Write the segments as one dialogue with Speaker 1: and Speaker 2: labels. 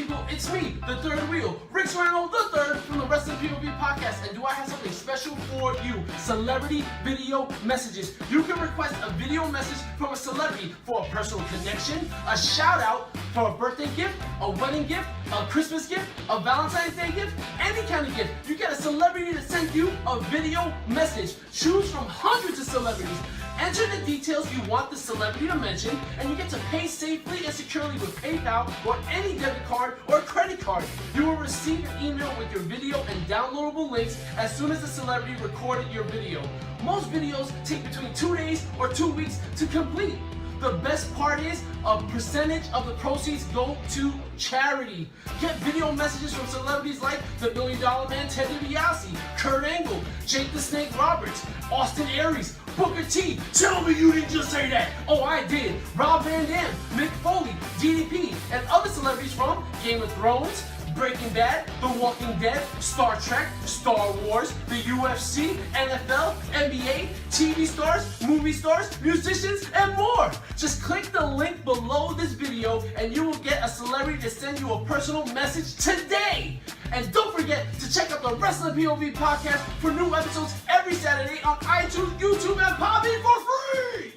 Speaker 1: people? It's me, the third wheel, Rick Serrano the third from the Wrestling POV podcast. And do I have something special for you? Celebrity video messages. You can request a video message from a celebrity for a personal connection, a shout out for a birthday gift, a wedding gift, a Christmas gift, a Valentine's Day gift, any kind of gift. You get a celebrity to send you a video message. Choose from hundreds of celebrities. Enter the details you want the celebrity to mention, and you get to pay safely and securely with PayPal or any debit card or credit card. You will receive an email with your video and downloadable links as soon as the celebrity recorded your video. Most videos take between 2 days or 2 weeks to complete. The best part is a percentage of the proceeds go to charity. Get video messages from celebrities like the $1 Million Man Ted DiBiase, Kurt Angle, Jake the Snake Roberts, Austin Aries, Booker T. Tell me you didn't just say that. Oh, I did. Rob Van Dam, Mick Foley, DDP, and other celebrities from Game of Thrones, Breaking Bad, The Walking Dead, Star Trek, Star Wars, the UFC, NFL, NBA, TV stars, movie stars, musicians, and more. Just click the link below this video and you will get a celebrity to send you a personal message today. And don't forget to check out the Wrestling POV podcast for new episodes every Saturday on iTunes, YouTube, and Podbean for free.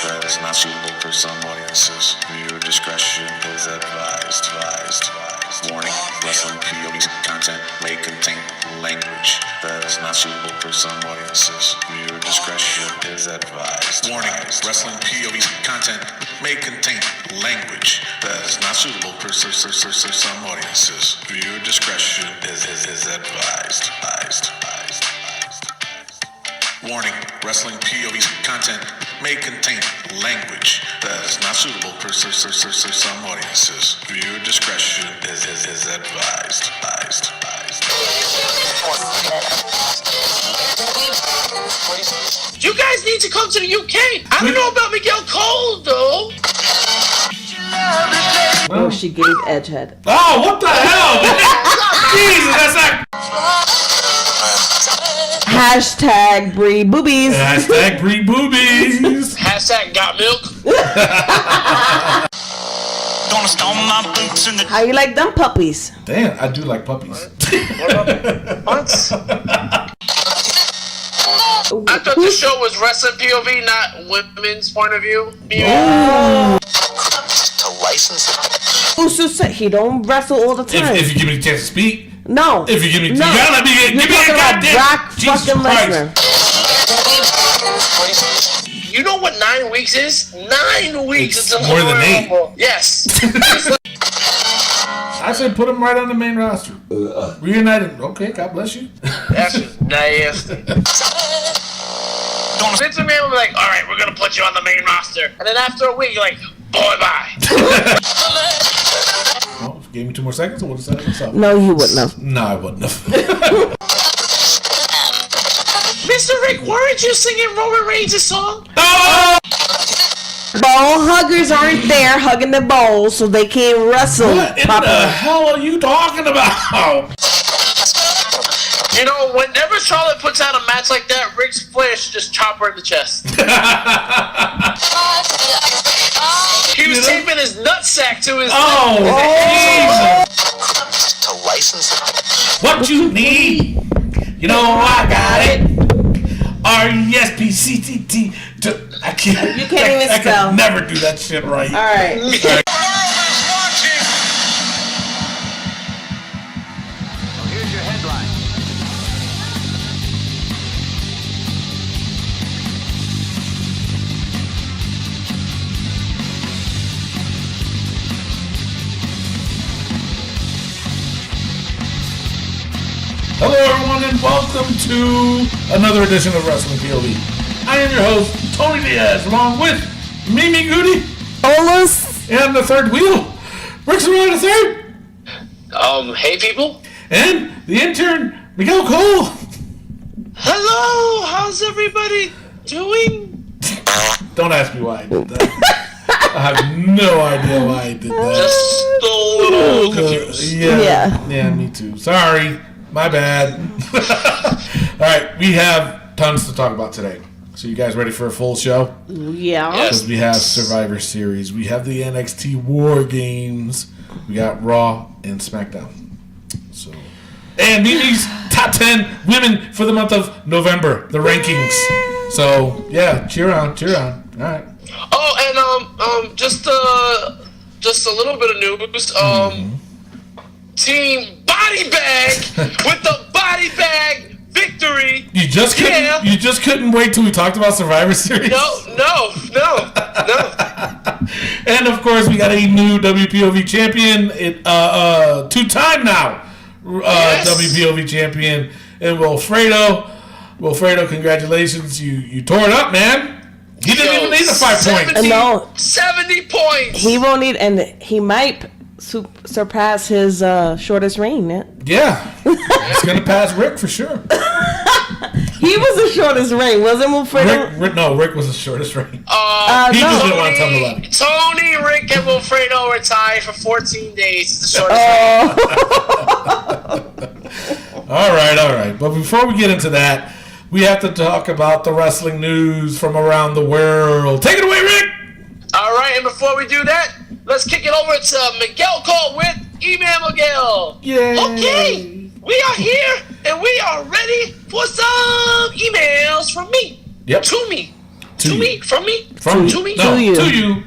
Speaker 2: That is not suitable for some audiences. Viewer discretion is advised. Warning, wrestling POV's content may contain language that is not suitable for some audiences. Viewer discretion is advised. Warning, wrestling POV's content may contain language that is not suitable for some audiences. Viewer discretion is advised. Warning, wrestling POV's content may contain language that is not suitable for some audiences. Viewer discretion is advised.
Speaker 3: You guys need to come to the UK. I don't know about Miguel Cole, though.
Speaker 4: Oh, she gave Edgehead.
Speaker 5: Oh, what the hell, man? Jesus, that's not...
Speaker 4: Hashtag breed boobies.
Speaker 5: Hashtag breed boobies.
Speaker 3: Hashtag got milk.
Speaker 2: Gonna stomp my boots in the...
Speaker 4: How you like them puppies?
Speaker 5: Damn, I do like puppies.
Speaker 3: What? I thought the show was wrestling POV, not women's point of view.
Speaker 4: Oh.
Speaker 2: To license it.
Speaker 4: Uso said he don't wrestle all the time.
Speaker 5: If you give me a chance to speak.
Speaker 4: No.
Speaker 5: If you give me,
Speaker 4: no.
Speaker 5: you gotta let me give me a goddamn.
Speaker 4: Brock
Speaker 5: Jesus
Speaker 4: fucking
Speaker 5: Christ.
Speaker 4: Lesnar.
Speaker 3: You know what 9 weeks is? 9 weeks.
Speaker 5: It's more than 8.
Speaker 3: Yes.
Speaker 5: I said put him right on the main roster. Reunited. Okay, God bless you.
Speaker 3: That's just nasty. Vince McMahon will be like, all right, we're going to put you on the main roster. And then after a week, you're like, boy, bye.
Speaker 5: Well, if you gave me 2 more seconds, I would have said it myself.
Speaker 4: No, you wouldn't have.
Speaker 5: No, I wouldn't have.
Speaker 3: Mr. Rick, weren't you singing Roman Reigns' song?
Speaker 5: Oh!
Speaker 4: Ball huggers aren't there hugging the balls, so they can't wrestle.
Speaker 5: What in the hell are you talking about?
Speaker 3: You know, whenever Charlotte puts out a match like that, Ric Flair should just chop her in the chest. He was taping his nutsack to his
Speaker 2: To license it.
Speaker 5: What you need? You know I got it. R-E-S-P-C-T-T. I can't.
Speaker 4: You can't even spell.
Speaker 5: I can never do that shit right.
Speaker 4: All right.
Speaker 6: Here's your headline.
Speaker 5: Hello everyone and welcome to another edition of Wrestling POV. I am your host, Tony Diaz, along with Mimi Goody,
Speaker 4: Olus,
Speaker 5: and the third wheel, Rick Serrano III.
Speaker 3: Hey people.
Speaker 5: And the intern, Miguel Cole.
Speaker 3: Hello, how's everybody doing?
Speaker 5: Don't ask me why I did that. I have no idea why I did that.
Speaker 3: Just a little confused.
Speaker 5: Yeah, me too. Sorry. My bad. All right, we have tons to talk about today. So you guys ready for a full show?
Speaker 4: Yeah.
Speaker 3: Yes.
Speaker 5: Because we have Survivor Series. We have the NXT War Games. We got Raw and SmackDown. So, and Mimi's top 10 women for the month of November, the rankings. So, yeah, cheer on. All right.
Speaker 3: Oh, and just a little bit of news. Team Body Bag with the Body Bag victory.
Speaker 5: You just couldn't wait till we talked about Survivor Series.
Speaker 3: No.
Speaker 5: And of course, we got a new WPOV champion. Two-time now WPOV champion, and Wilfredo. Wilfredo, congratulations! You tore it up, man. He didn't even need the 5 points.
Speaker 4: No.
Speaker 3: 70 points.
Speaker 4: He won't need, and he might surpass his shortest reign.
Speaker 5: Yeah, he's gonna pass Rick for sure.
Speaker 4: He was the shortest reign, wasn't Wilfredo?
Speaker 5: Rick was the shortest reign. He
Speaker 4: no.
Speaker 5: just didn't want to tell me about it.
Speaker 3: Tony, Rick, and Wilfredo were tied for 14 days. It's the shortest reign.
Speaker 5: All right. But before we get into that, we have to talk about the wrestling news from around the world. Take it away, Rick.
Speaker 3: All right, and before we do that, let's kick it over to Miguel Cole with Email Miguel.
Speaker 5: Yay.
Speaker 3: Okay, we are here and we are ready for some emails from me.
Speaker 5: Yep.
Speaker 3: To me.
Speaker 5: To you.
Speaker 3: Me. From me.
Speaker 5: From
Speaker 3: to me.
Speaker 5: No,
Speaker 4: To you.
Speaker 5: To you.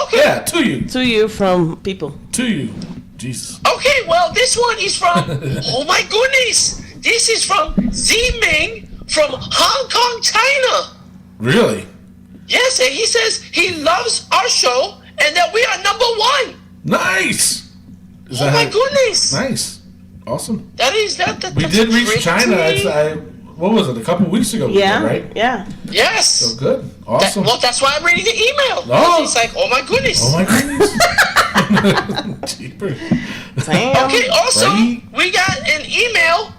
Speaker 3: Okay.
Speaker 5: Yeah, to you.
Speaker 4: To you from people.
Speaker 5: To you. Jesus.
Speaker 3: Okay, well, this one is from, oh my goodness, this is from Z-Ming from Hong Kong, China.
Speaker 5: Really?
Speaker 3: Yes, and he says he loves our show and that we are number one.
Speaker 5: Nice. Is
Speaker 3: Oh
Speaker 5: that
Speaker 3: my
Speaker 5: how-
Speaker 3: goodness.
Speaker 5: Nice. Awesome.
Speaker 3: That.
Speaker 5: We
Speaker 3: That's
Speaker 5: did reach
Speaker 3: great
Speaker 5: China.
Speaker 3: to me.
Speaker 5: What was it? A couple weeks ago. we did,
Speaker 4: Yeah.
Speaker 5: right?
Speaker 4: Yeah.
Speaker 3: Yes.
Speaker 5: So good. Awesome.
Speaker 3: That's why I'm reading the email.
Speaker 5: Oh.
Speaker 3: It's like, oh my goodness.
Speaker 5: Oh my goodness. Jeepers.
Speaker 4: Damn.
Speaker 3: Okay, also,
Speaker 5: Right?
Speaker 3: we got an email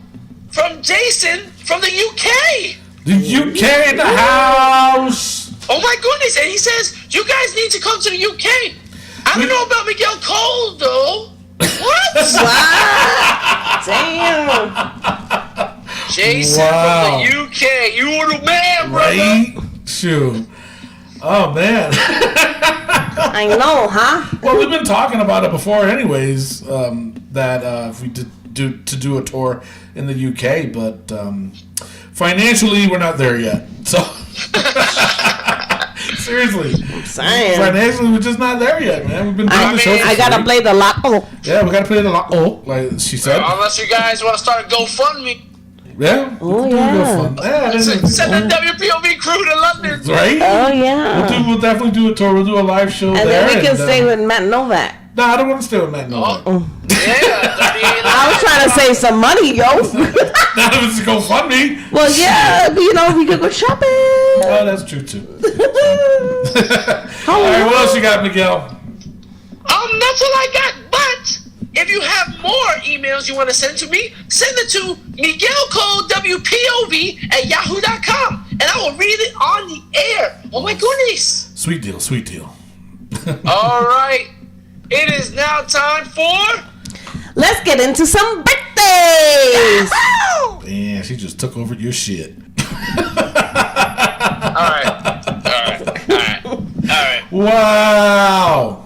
Speaker 3: from Jason from the UK.
Speaker 5: The UK in the house.
Speaker 3: Oh my goodness, and he says, you guys need to come to the UK. I don't know about Miguel Cole, though. What?
Speaker 4: Damn.
Speaker 3: Jason
Speaker 5: Wow.
Speaker 3: from the UK. You were the man, brother.
Speaker 5: Right? Shoot. Oh, man.
Speaker 4: I know, huh?
Speaker 5: Well, we've been talking about it before anyways, that if we did do a tour in the UK, but financially, we're not there yet. So, seriously.
Speaker 4: Saying.
Speaker 5: Financially, we're just not there yet, man. We've been doing the show for
Speaker 4: I gotta
Speaker 5: free.
Speaker 4: play the lotto.
Speaker 5: Yeah, we gotta play the lotto, like she said.
Speaker 3: Unless you guys want to start a GoFundMe.
Speaker 5: Yeah, we
Speaker 4: Oh,
Speaker 5: can do
Speaker 4: yeah.
Speaker 5: GoFundMe. Yeah,
Speaker 3: Send the WPOV crew to London.
Speaker 5: right?
Speaker 4: Oh, yeah.
Speaker 5: We'll definitely do a tour. We'll do a live show
Speaker 4: And
Speaker 5: there.
Speaker 4: then we can stay with Matt Novak.
Speaker 5: No, I don't want to stay with Matt Novak.
Speaker 3: Yeah,
Speaker 4: I was trying to save some money, yo.
Speaker 5: Not if it's a GoFundMe.
Speaker 4: Well, yeah, but, we could go shopping.
Speaker 5: Oh, that's true too. All right, what else you got, Miguel?
Speaker 3: That's all I got. But if you have more emails you want to send to me, send it to MiguelColeWPOV@yahoo.com, and I will read it on the air. Oh my goodness!
Speaker 5: Sweet deal, sweet deal.
Speaker 3: All right, it is now time for.
Speaker 4: Let's get into some birthdays.
Speaker 5: Man, she just took over your shit.
Speaker 3: All right.
Speaker 5: Wow.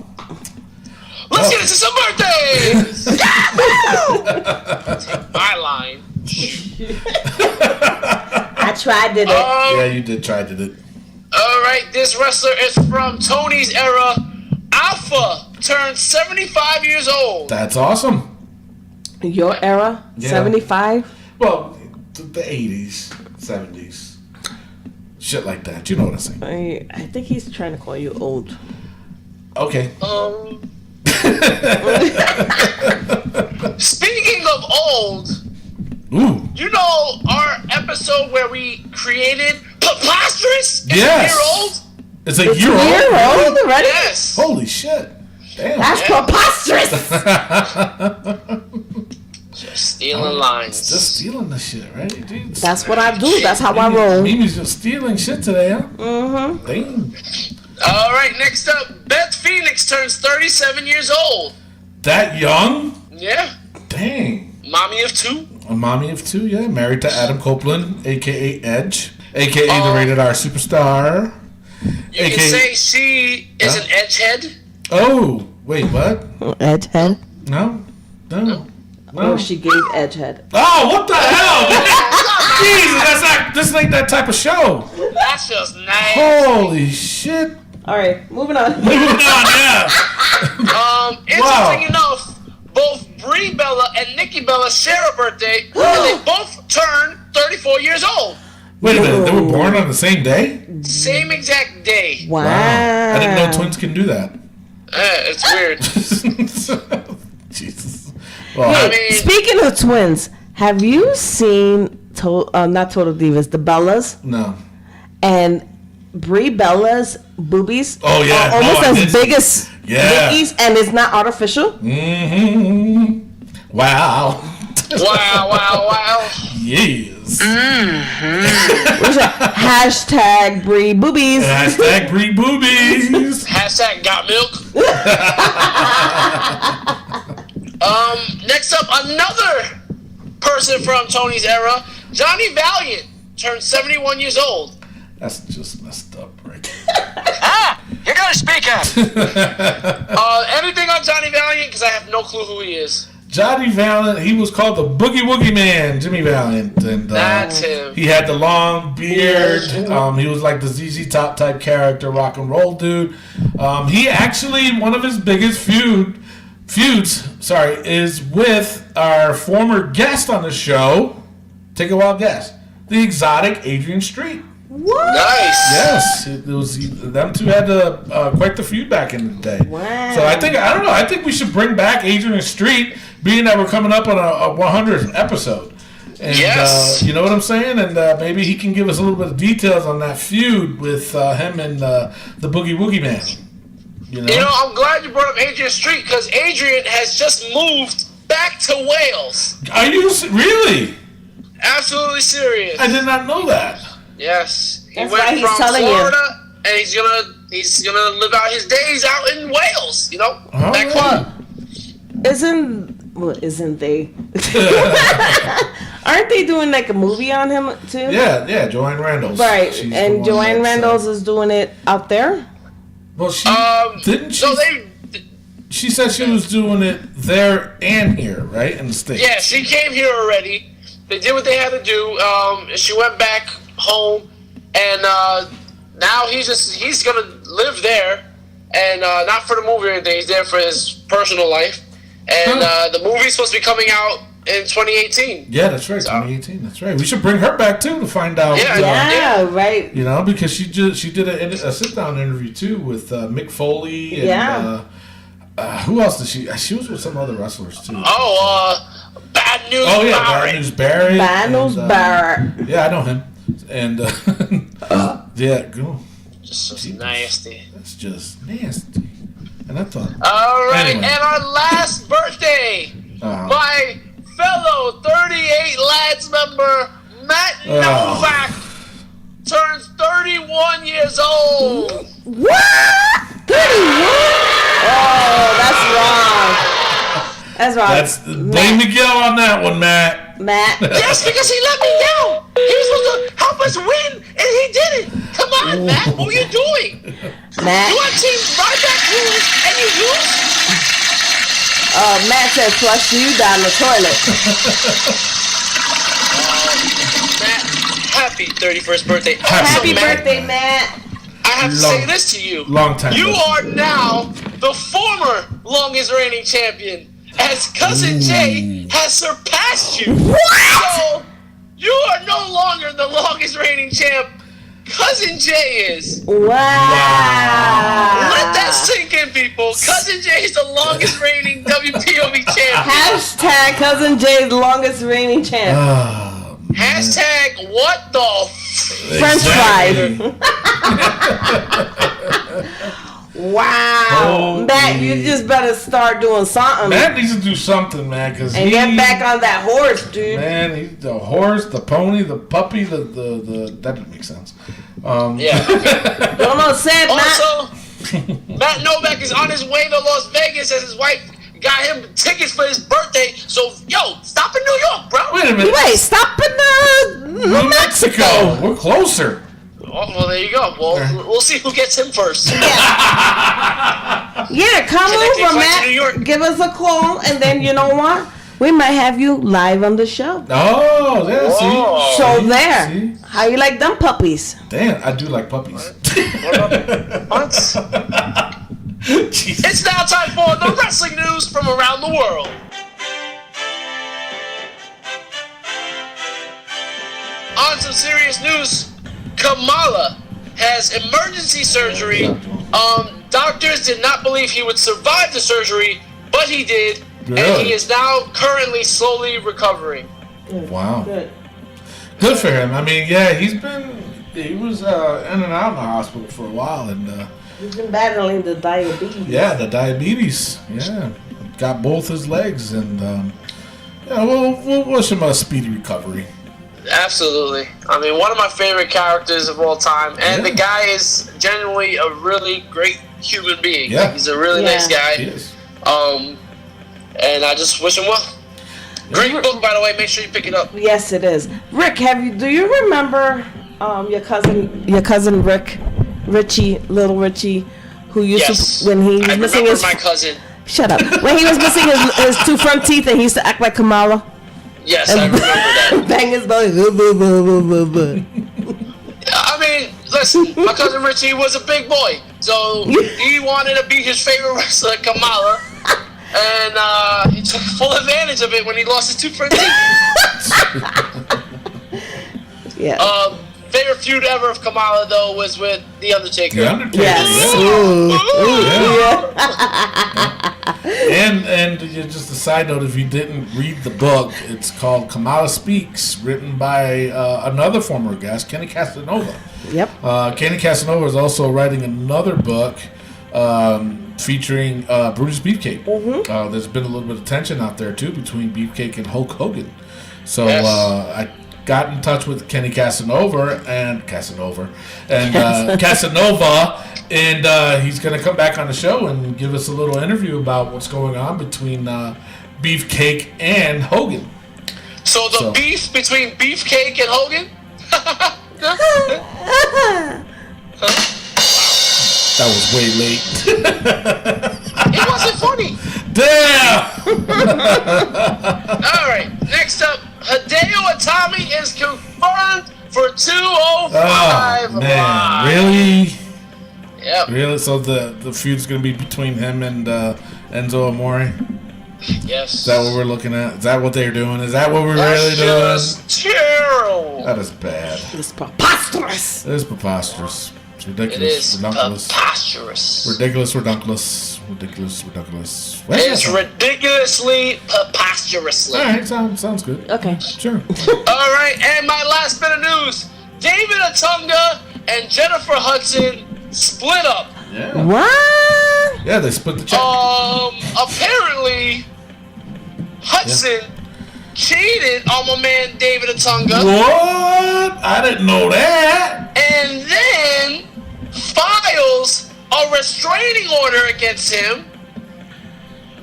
Speaker 3: Let's get into some birthdays. My line.
Speaker 4: I tried it.
Speaker 5: Yeah, you did try to do it.
Speaker 3: All right, this wrestler is from Tony's era. Alpha turned 75 years old.
Speaker 5: That's awesome.
Speaker 4: Your era,
Speaker 5: Yeah.
Speaker 4: 75.
Speaker 5: Well, the 80s, 70s. Shit like that. You know what I'm saying.
Speaker 4: I think he's trying to call you old.
Speaker 5: Okay.
Speaker 3: Speaking of old,
Speaker 5: Ooh.
Speaker 3: you know our episode where we created Preposterous? It's
Speaker 5: Yes.
Speaker 3: a year old?
Speaker 5: It's a
Speaker 4: It's
Speaker 5: year old.
Speaker 4: year old already?
Speaker 3: Yes.
Speaker 5: Holy shit. Damn.
Speaker 4: That's preposterous.
Speaker 3: Just stealing lines.
Speaker 5: Just stealing the shit, right? Dude,
Speaker 4: That's what I do. That's how I roll.
Speaker 5: Mimi's just stealing shit today, huh?
Speaker 4: Mm-hmm.
Speaker 5: Damn.
Speaker 3: All right, next up, Beth Phoenix turns 37 years old.
Speaker 5: That young?
Speaker 3: Yeah.
Speaker 5: Dang.
Speaker 3: Mommy of two.
Speaker 5: A mommy of two, yeah. Married to Adam Copeland, a.k.a. Edge. a.k.a. the Rated R Superstar.
Speaker 3: You can say she is an edgehead.
Speaker 5: Oh, wait, what?
Speaker 4: Edgehead.
Speaker 5: No.
Speaker 4: Oh, she gave Edgehead.
Speaker 5: Oh, what the hell, man? Jesus, this ain't that type of show.
Speaker 3: That's just nice.
Speaker 5: Holy shit.
Speaker 4: All right, moving on.
Speaker 5: Moving on, yeah.
Speaker 3: Interesting enough, both Brie Bella and Nikki Bella share a birthday, and they both turn 34 years old.
Speaker 5: Wait a minute, they were born on the same day?
Speaker 3: Same exact day.
Speaker 4: Wow.
Speaker 5: I didn't know twins can do that.
Speaker 3: It's weird.
Speaker 5: Jesus. Well,
Speaker 3: I mean,
Speaker 4: Speaking of twins, have you seen not Total Divas, the Bellas,
Speaker 5: no.
Speaker 4: and Brie Bella's boobies?
Speaker 5: Oh, yeah.
Speaker 4: are almost
Speaker 5: No, I
Speaker 4: as
Speaker 5: did
Speaker 4: big
Speaker 5: see-
Speaker 4: as
Speaker 5: Yeah.
Speaker 4: Nikki's, and it's not artificial.
Speaker 5: Mm-hmm. Wow.
Speaker 3: wow.
Speaker 5: Yes.
Speaker 4: What's that? Hashtag Brie boobies.
Speaker 5: Hashtag Brie boobies.
Speaker 3: Hashtag got milk. Next up, another person from Tony's era, Johnny Valiant, turned 71 years old.
Speaker 5: That's just messed up, right?
Speaker 3: You're gonna speak up. Anything on Johnny Valiant? Because I have no clue who he is.
Speaker 5: Johnny Valiant, he was called the Boogie Woogie Man, Jimmy Valiant. And
Speaker 3: That's him.
Speaker 5: he had the long beard. He was like the ZZ Top type character, rock and roll dude. He actually, one of his biggest feuds, is with our former guest on the show. Take a wild guess. The exotic Adrian Street.
Speaker 4: What?
Speaker 3: Nice.
Speaker 5: Yes, it was. Them two had quite the feud back in the day.
Speaker 4: Wow.
Speaker 5: So I don't know. I think we should bring back Adrian Street, being that we're coming up on a 100th episode. And,
Speaker 3: Yes.
Speaker 5: you know what I'm saying? And maybe he can give us a little bit of details on that feud with him and the Boogie Woogie Man. You know?
Speaker 3: You know, I'm glad you brought up Adrian Street because Adrian has just moved back to Wales.
Speaker 5: Are you really?
Speaker 3: Absolutely serious.
Speaker 5: I did not know that.
Speaker 3: Yes, he
Speaker 4: That's
Speaker 3: went
Speaker 4: why he's
Speaker 3: from
Speaker 4: telling you.
Speaker 3: Florida, and he's gonna live out his days out in Wales. You know,
Speaker 5: All
Speaker 3: back
Speaker 5: right.
Speaker 3: home.
Speaker 4: Isn't they? Aren't they doing like a movie on him too?
Speaker 5: Yeah, Joanne Randall.
Speaker 4: Right,
Speaker 5: She's the
Speaker 4: and
Speaker 5: one
Speaker 4: Joanne
Speaker 5: that's,
Speaker 4: Randall's is doing it out there.
Speaker 5: Well, she didn't she?
Speaker 3: So
Speaker 5: She said she was doing it there and here, right, in the States.
Speaker 3: yeah, she came here already. They did what they had to do. She went back home, and now he's gonna live there, and not for the movie or anything. He's there for his personal life, and the movie's supposed to be coming out in 2018.
Speaker 5: Yeah, that's right. 2018. That's right. We should bring her back too to find out.
Speaker 3: Yeah.
Speaker 4: Yeah, right.
Speaker 5: You know, because she did a sit down interview too with Mick Foley and
Speaker 4: Yeah.
Speaker 5: who else did she? She was with some other wrestlers too.
Speaker 3: Bad News.
Speaker 5: Oh yeah,
Speaker 3: Barrett.
Speaker 5: Bad News Barrett.
Speaker 4: Banos
Speaker 5: and,
Speaker 4: Barrett.
Speaker 5: Yeah, I know him. And yeah, go.
Speaker 3: Just so nasty.
Speaker 5: That's just nasty. And I thought,
Speaker 3: All right,
Speaker 5: Anyway.
Speaker 3: and our last birthday, my fellow 38 Lads member, Matt Novak, turns 31 years old.
Speaker 4: What? 31? Oh, that's wrong. That's wrong.
Speaker 5: that's blame Miguel on that one, Matt.
Speaker 4: Matt.
Speaker 3: Yes, because he let me down. He was supposed to help us win, and he didn't. Come on, Matt, what are you doing?
Speaker 4: Matt.
Speaker 3: You want Team Ryback rules, and you lose?
Speaker 4: Matt said flush you down the toilet.
Speaker 3: Matt, happy 31st birthday.
Speaker 4: Happy
Speaker 3: Also, Matt,
Speaker 4: birthday, Matt.
Speaker 3: I have to say this to you.
Speaker 5: Long time.
Speaker 3: You are now the former longest reigning champion, as Cousin Jay has surpassed you.
Speaker 4: What?
Speaker 3: So, you are no longer the longest reigning champ. Cousin Jay is.
Speaker 4: Wow.
Speaker 3: Let that sink in, people. Cousin Jay is the longest reigning WPOV champion.
Speaker 4: Hashtag Cousin Jay's longest reigning champ.
Speaker 3: Hashtag what the
Speaker 4: French fries.
Speaker 5: Exactly.
Speaker 4: Wow.
Speaker 5: Holy.
Speaker 4: Matt, you just better start doing something.
Speaker 5: Matt needs to do something, man, because
Speaker 4: And get back on that horse, dude.
Speaker 5: Man, he's the horse, the pony, the puppy, the that didn't make sense.
Speaker 3: Yeah.
Speaker 4: Don't know, said Matt.
Speaker 3: Also, Matt Novak is on his way to Las Vegas as his wife got him tickets for his birthday. So, yo, stop in New York, bro.
Speaker 5: Wait a minute.
Speaker 4: Wait, stop in
Speaker 5: New Mexico. We're closer.
Speaker 3: Oh, well, there you go. Well, we'll see who gets him first.
Speaker 4: Yeah, come
Speaker 3: Connecting
Speaker 4: over,
Speaker 3: flight to New York.
Speaker 4: Matt. Give us a call, and then you know what? We might have you live on the show.
Speaker 5: Oh, yeah,
Speaker 3: Whoa.
Speaker 5: see?
Speaker 4: So
Speaker 5: See?
Speaker 4: there.
Speaker 5: See?
Speaker 4: How you like them puppies?
Speaker 5: Damn, I do like puppies.
Speaker 3: What?
Speaker 5: Jesus.
Speaker 3: It's now time for the wrestling news from around the world. On some serious news, Kamala has emergency surgery. Doctors did not believe he would survive the surgery, but he did, and
Speaker 5: Good.
Speaker 3: he is now currently slowly recovering.
Speaker 5: Wow.
Speaker 4: Good.
Speaker 5: Good for him. I mean, yeah, he was in and out of the hospital for a while, and
Speaker 4: He's been battling the diabetes.
Speaker 5: yeah, the diabetes. Yeah, got both his legs, and yeah, we'll wish him a speedy recovery.
Speaker 3: Absolutely. I mean, one of my favorite characters of all time, and
Speaker 5: Yeah.
Speaker 3: the guy is genuinely a really great human being.
Speaker 5: Yeah.
Speaker 3: He's a really nice
Speaker 5: He
Speaker 3: guy.
Speaker 5: is.
Speaker 3: And I just wish him well. Great book, by the way. Make sure you pick it up.
Speaker 4: Yes, it is. Rick, do you remember your cousin Rick, Little Richie, who used
Speaker 3: Yes.
Speaker 4: to when he was
Speaker 3: I
Speaker 4: missing
Speaker 3: remember
Speaker 4: his
Speaker 3: my cousin.
Speaker 4: shut up when he was missing his two front teeth and he used to act like Kamala.
Speaker 3: Yes, I remember that.
Speaker 4: Bang his belly.
Speaker 3: I mean, listen, my cousin Richie was a big boy, so he wanted to be his favorite wrestler, Kamala, and he took full advantage of it when he lost his two front teeth.
Speaker 4: Yeah.
Speaker 3: Favorite feud ever of Kamala, though, was with The Undertaker.
Speaker 5: The Undertaker.
Speaker 4: Yes.
Speaker 5: Yeah. And just a side note, if you didn't read the book, it's called Kamala Speaks, written by another former guest, Kenny Casanova.
Speaker 4: Yep.
Speaker 5: Kenny Casanova is also writing another book featuring Brutus Beefcake. There's been a little bit of tension out there, too, between Beefcake and Hulk Hogan. So
Speaker 3: Yes.
Speaker 5: I got in touch with Kenny Casanova, and he's going to come back on the show and give us a little interview about what's going on between Beefcake and Hogan.
Speaker 3: So the beef between Beefcake and Hogan?
Speaker 5: That was way late.
Speaker 3: It wasn't funny.
Speaker 5: Damn!
Speaker 3: All right, next up, Hideo Itami is confirmed for 205
Speaker 5: Oh, man.
Speaker 3: Live.
Speaker 5: Really?
Speaker 3: Yep.
Speaker 5: Really? So the feud's going to be between him and Enzo Amore?
Speaker 3: Yes.
Speaker 5: Is that what we're looking at? Is that what they're doing? Is that what we're
Speaker 3: That's
Speaker 5: really doing?
Speaker 3: just terrible.
Speaker 5: That is bad.
Speaker 4: It's preposterous.
Speaker 5: It is preposterous. It's
Speaker 3: It
Speaker 5: ridiculous.
Speaker 3: is
Speaker 5: Redunculous.
Speaker 3: preposterous.
Speaker 5: Ridiculous, redunculous. Ridiculous, redunculous. Where's
Speaker 3: It's
Speaker 5: that from?
Speaker 3: ridiculously preposterously.
Speaker 5: Alright, sounds good.
Speaker 4: Okay.
Speaker 5: Sure.
Speaker 3: All right, and my last bit of news: David Otunga and Jennifer Hudson split up.
Speaker 5: Yeah.
Speaker 4: What?
Speaker 5: Yeah, they split the check.
Speaker 3: Apparently, Hudson cheated on my man David Otunga,
Speaker 5: What? I didn't know that.
Speaker 3: and then files a restraining order against him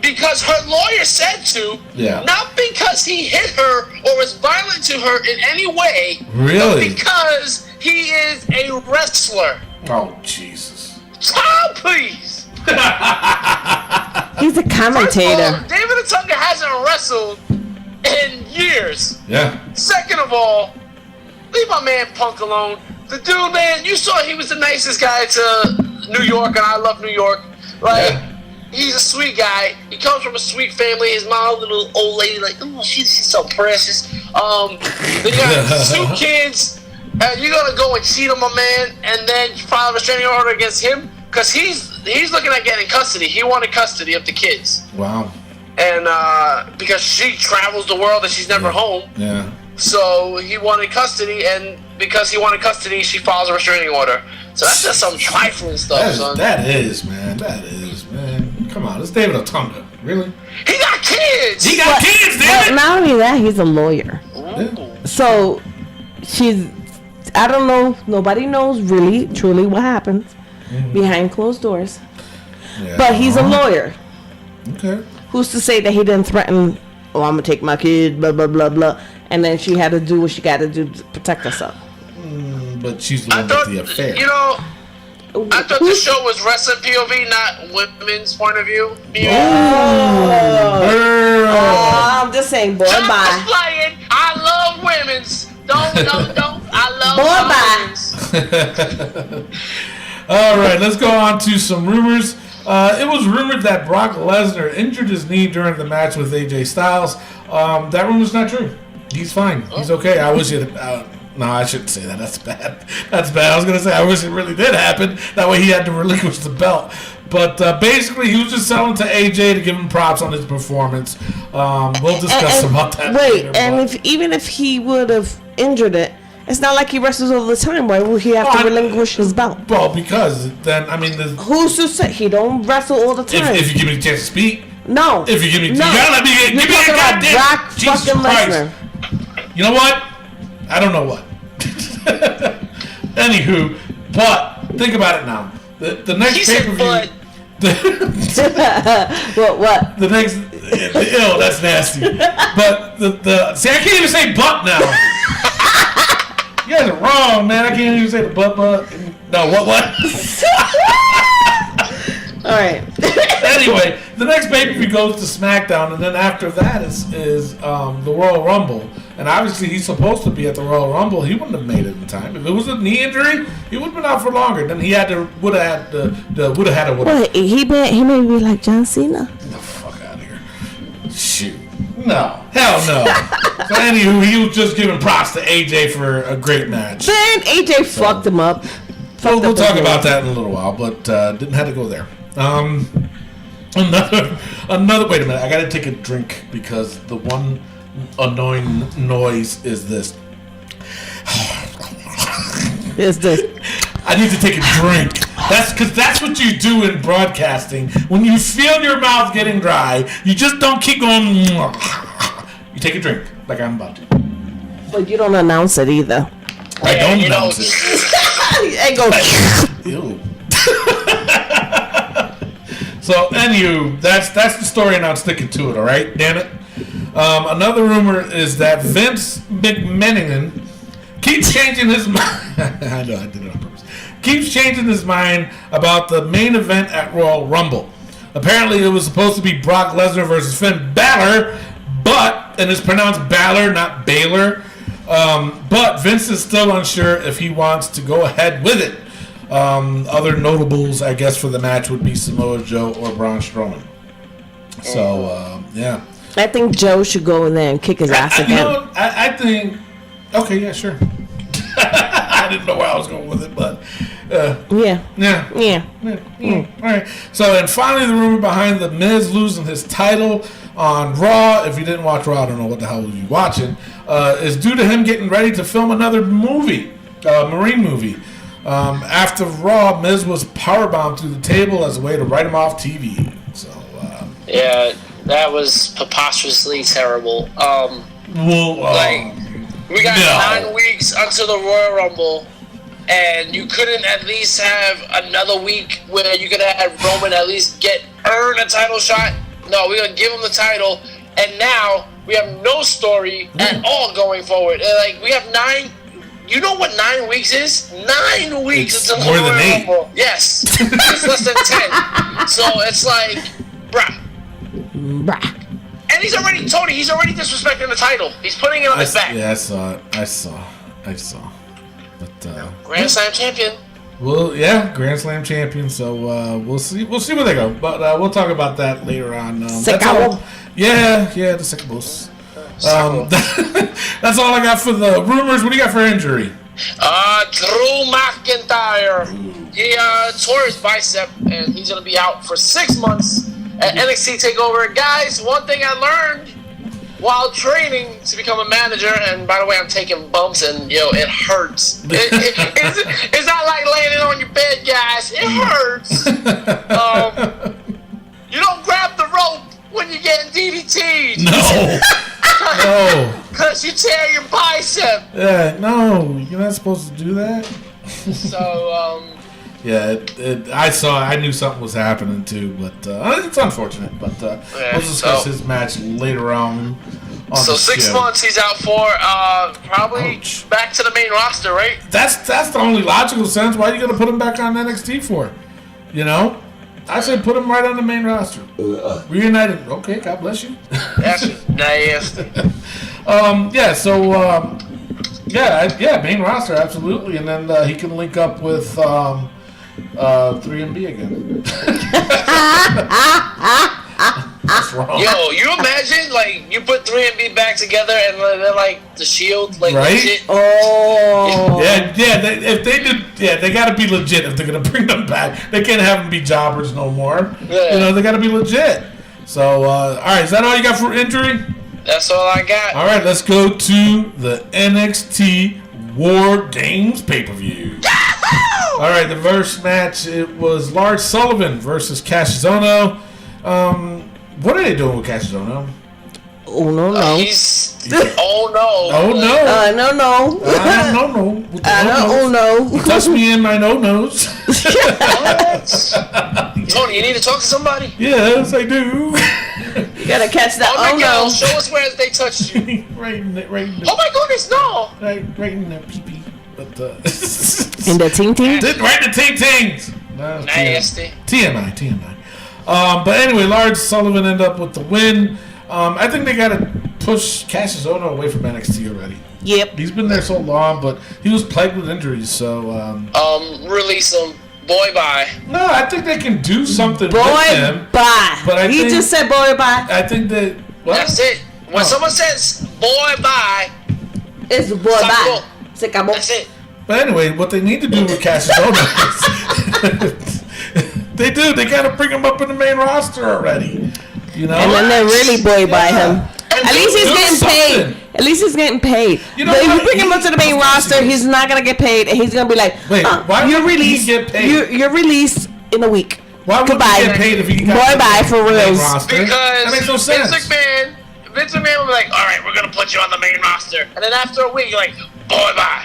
Speaker 3: because her lawyer said to,
Speaker 5: Yeah.
Speaker 3: not because he hit her or was violent to her in any way,
Speaker 5: Really?
Speaker 3: but because he is a wrestler.
Speaker 5: Oh, Jesus.
Speaker 3: Child, please.
Speaker 4: He's a
Speaker 3: First of
Speaker 4: commentator.
Speaker 3: all, David Otunga hasn't wrestled in years.
Speaker 5: Yeah.
Speaker 3: Second of all, leave my man Punk alone. The dude, man, you saw he was the nicest guy to New York, and I love New York. Like,
Speaker 5: Yeah.
Speaker 3: he's a sweet guy. He comes from a sweet family. His mom, a little old lady, like, oh, she's so precious. They got 2 kids, and you're gonna go and cheat on my man, and then file a restraining order against him because he's looking at getting custody. He wanted custody of the kids,
Speaker 5: Wow.
Speaker 3: and because she travels the world and she's never home.
Speaker 5: Yeah.
Speaker 3: So he wanted custody, and because he wanted custody, she files a restraining order. So that's just some trifling stuff, son.
Speaker 5: That is, man. Come on, it's David Otunga. Really?
Speaker 3: He got kids!
Speaker 5: He got kids,
Speaker 4: But
Speaker 5: damn it!
Speaker 4: not only that, he's a lawyer.
Speaker 5: Yeah.
Speaker 4: So I don't know. Nobody knows really, truly what happens behind closed doors.
Speaker 5: Yeah.
Speaker 4: But he's a lawyer.
Speaker 5: Okay.
Speaker 4: Who's to say that he didn't threaten? Oh, I'm gonna take my kid. Blah blah blah blah. and then she had to do what she got to do to protect herself.
Speaker 5: But she's the one with the affair.
Speaker 3: You know, I thought the show was wrestling POV, not women's point of view.
Speaker 4: I'm just saying, boy,
Speaker 3: I'm
Speaker 4: bye.
Speaker 3: just playing. I love women's. Don't. I love women's.
Speaker 5: All right, let's go on to some rumors. It was rumored that Brock Lesnar injured his knee during the match with AJ Styles. That rumor's not true. He's fine. He's okay. I wish it. No, I shouldn't say that. That's bad. That's bad. I was gonna say I wish it really did happen. That way he had to relinquish the belt. But basically, he was just selling to AJ to give him props on his performance. We'll discuss about that.
Speaker 4: Wait,
Speaker 5: later,
Speaker 4: and even if he would have injured it, it's not like he wrestles all the time. Why would he have to relinquish his belt?
Speaker 5: Well, because then
Speaker 4: who's to say he don't wrestle all the time?
Speaker 5: If you give me a chance to speak.
Speaker 4: No.
Speaker 5: If you give me, you gotta let me get.
Speaker 4: You're
Speaker 5: give me
Speaker 4: talking
Speaker 5: a
Speaker 4: about
Speaker 5: goddamn.
Speaker 4: Brock
Speaker 5: Jesus
Speaker 4: fucking
Speaker 5: Christ.
Speaker 4: Lesnar.
Speaker 5: You know what? I don't know what. Anywho, but think about it now. The next pay per view.
Speaker 4: What?
Speaker 5: The next. Ew, that's nasty. But the see, I can't even say butt now. You guys are wrong, man. I can't even say the butt. No, what?
Speaker 4: All right.
Speaker 5: Anyway, the next pay-per-view goes to SmackDown, and then after that is the Royal Rumble. And obviously, he's supposed to be at the Royal Rumble. He wouldn't have made it in time. If it was a knee injury, he would have been out for longer. Then he would have had.
Speaker 4: What? He may be like John Cena.
Speaker 5: Get the fuck out of here. Shoot. No. Hell no. So anywho, he was just giving props to AJ for a great match.
Speaker 4: Then AJ fucked him up.
Speaker 5: We'll talk about that in a little while, but didn't have to go there. Another. Wait a minute. I gotta take a drink because the one annoying noise is this.
Speaker 4: Is this?
Speaker 5: I need to take a drink. That's what you do in broadcasting. When you feel your mouth getting dry, you just don't keep going. You take a drink, like I'm about to.
Speaker 4: But you don't announce it either.
Speaker 5: I don't announce it.
Speaker 4: I go.
Speaker 5: Ew. So, anywho, that's the story, and I'm sticking to it. All right, damn it. Another rumor is that Vince McMahon keeps changing his mind. I know I did it on purpose. Keeps changing his mind about the main event at Royal Rumble. Apparently, it was supposed to be Brock Lesnar versus Finn Balor, and it's pronounced Balor, not Baylor. But Vince is still unsure if he wants to go ahead with it. Other notables, I guess, for the match would be Samoa Joe or Braun Strowman. So, yeah.
Speaker 4: I think Joe should go in there and kick his ass again.
Speaker 5: I think. Okay, yeah, sure. I didn't know where I was going with it, but.
Speaker 4: Yeah.
Speaker 5: All right. So, and finally, the rumor behind The Miz losing his title on Raw, if you didn't watch Raw, I don't know what the hell you watching, is due to him getting ready to film another movie, Marine movie. After Raw, Miz was powerbombed through the table as a way to write him off TV. So,
Speaker 3: yeah, that was preposterously terrible. We got 9 weeks until the Royal Rumble, and you couldn't at least have another week where you could have Roman at least earn a title shot. No, we're gonna give him the title, and now we have no story at all going forward. Like, we have 9. You know what 9 weeks is? 9 weeks
Speaker 5: it's
Speaker 3: until
Speaker 5: more
Speaker 3: the
Speaker 5: than
Speaker 3: Royal
Speaker 5: 8.
Speaker 3: Rumble. Yes, it's less than 10. So it's like, bruh. And he's already disrespecting the title. He's putting it on his back.
Speaker 5: Yeah, I saw. But
Speaker 3: Grand Slam champion.
Speaker 5: Well, yeah, Grand Slam champion. So we'll see where they go. But we'll talk about that later on. That's all. Yeah, the Sycamores. That's all I got for the rumors. What do you got for injury?
Speaker 3: Drew McIntyre. He tore his bicep, and he's gonna be out for 6 months at NXT TakeOver. Guys, one thing I learned while training to become a manager, and by the way, I'm taking bumps, and it hurts. It's not like laying it on your bed, guys. It hurts. You don't grab the rope when you're getting DDT'd.
Speaker 5: No.
Speaker 3: Because you tear your bicep.
Speaker 5: Yeah, no, you're not supposed to do that.
Speaker 3: So,
Speaker 5: yeah, I knew something was happening too, but it's unfortunate. But we'll discuss his match later on.
Speaker 3: So
Speaker 5: the
Speaker 3: 6
Speaker 5: show.
Speaker 3: months he's out for. Probably
Speaker 5: Ouch.
Speaker 3: back to the main roster, right?
Speaker 5: That's the only logical sense. Why are you going to put him back on NXT for? You know? I say put him right on the main roster. Reunited. Okay, God bless you.
Speaker 3: That's nasty.
Speaker 5: Main roster, absolutely. And then he can link up with 3MB again. That's wrong.
Speaker 3: Yo, you imagine like you put 3MB back together and they're like the Shield, like
Speaker 5: Right?
Speaker 3: legit.
Speaker 4: Oh.
Speaker 5: If they did, they got to be legit if they're gonna bring them back. They can't have them be jobbers no more.
Speaker 3: Yeah.
Speaker 5: You know, they got to be legit. So, all right, is that all you got for injury?
Speaker 3: That's all I got.
Speaker 5: All right, let's go to the NXT War Games pay-per-view. All right, the first match, it was Lars Sullivan versus Cassius Ohno. What are they doing with Cassius Ohno?
Speaker 4: Oh, no.
Speaker 3: He's oh no.
Speaker 5: Oh, no.
Speaker 4: No.
Speaker 5: No. With the
Speaker 4: Oh,
Speaker 5: no-nos.
Speaker 4: no.
Speaker 5: Touch me in my no-nos.
Speaker 3: Tony, you need to talk to somebody.
Speaker 5: Yes, I do.
Speaker 4: You gotta catch that.
Speaker 3: Oh,
Speaker 4: Oh,
Speaker 3: Miguel,
Speaker 4: no.
Speaker 3: show us where they touched you.
Speaker 5: right in the,
Speaker 3: Oh my goodness, no.
Speaker 5: right in the pee-pee. But,
Speaker 4: In the ting ting?
Speaker 5: right in the ting-tings. No,
Speaker 3: Nasty.
Speaker 5: TMI. But anyway, Lars Sullivan ended up with the win. I think they got to push Cassius Ohno away from NXT already.
Speaker 4: Yep.
Speaker 5: He's been there so long, but he was plagued with injuries. So,
Speaker 3: Release him. Boy, bye.
Speaker 5: no, I think they can do something
Speaker 4: Boy,
Speaker 5: with him.
Speaker 4: bye.
Speaker 5: But I
Speaker 4: He
Speaker 5: think-
Speaker 4: just said boy, bye.
Speaker 5: I think that. What?
Speaker 3: That's it. When
Speaker 5: Oh.
Speaker 3: someone says boy, bye,
Speaker 4: It's boy,
Speaker 3: Stop
Speaker 4: bye.
Speaker 3: it.
Speaker 4: Se acabó.
Speaker 3: that's it.
Speaker 5: But anyway, what they need to do with Cassius Ohno is they got to bring him up in the main roster already. You know,
Speaker 4: And then they really boy by him. At least he's
Speaker 5: do
Speaker 4: getting
Speaker 5: something.
Speaker 4: paid. At least he's getting paid.
Speaker 5: You know
Speaker 4: but if
Speaker 5: what?
Speaker 4: you bring him up to the main roster, he's not gonna get paid, and he's gonna be like,
Speaker 5: Wait, why
Speaker 4: you're
Speaker 5: would he
Speaker 4: released.
Speaker 5: get paid?
Speaker 4: You're released in a week.
Speaker 5: Why would
Speaker 4: Goodbye.
Speaker 5: he get paid if he got
Speaker 4: Boy,
Speaker 5: to
Speaker 4: bye,
Speaker 5: the
Speaker 4: for
Speaker 5: main
Speaker 4: reals.
Speaker 5: roster?
Speaker 3: Because
Speaker 5: That makes no sense.
Speaker 3: Vince McMahon will be like, all right, we're gonna put you on the main roster, and then after a week, you're like, boy, bye.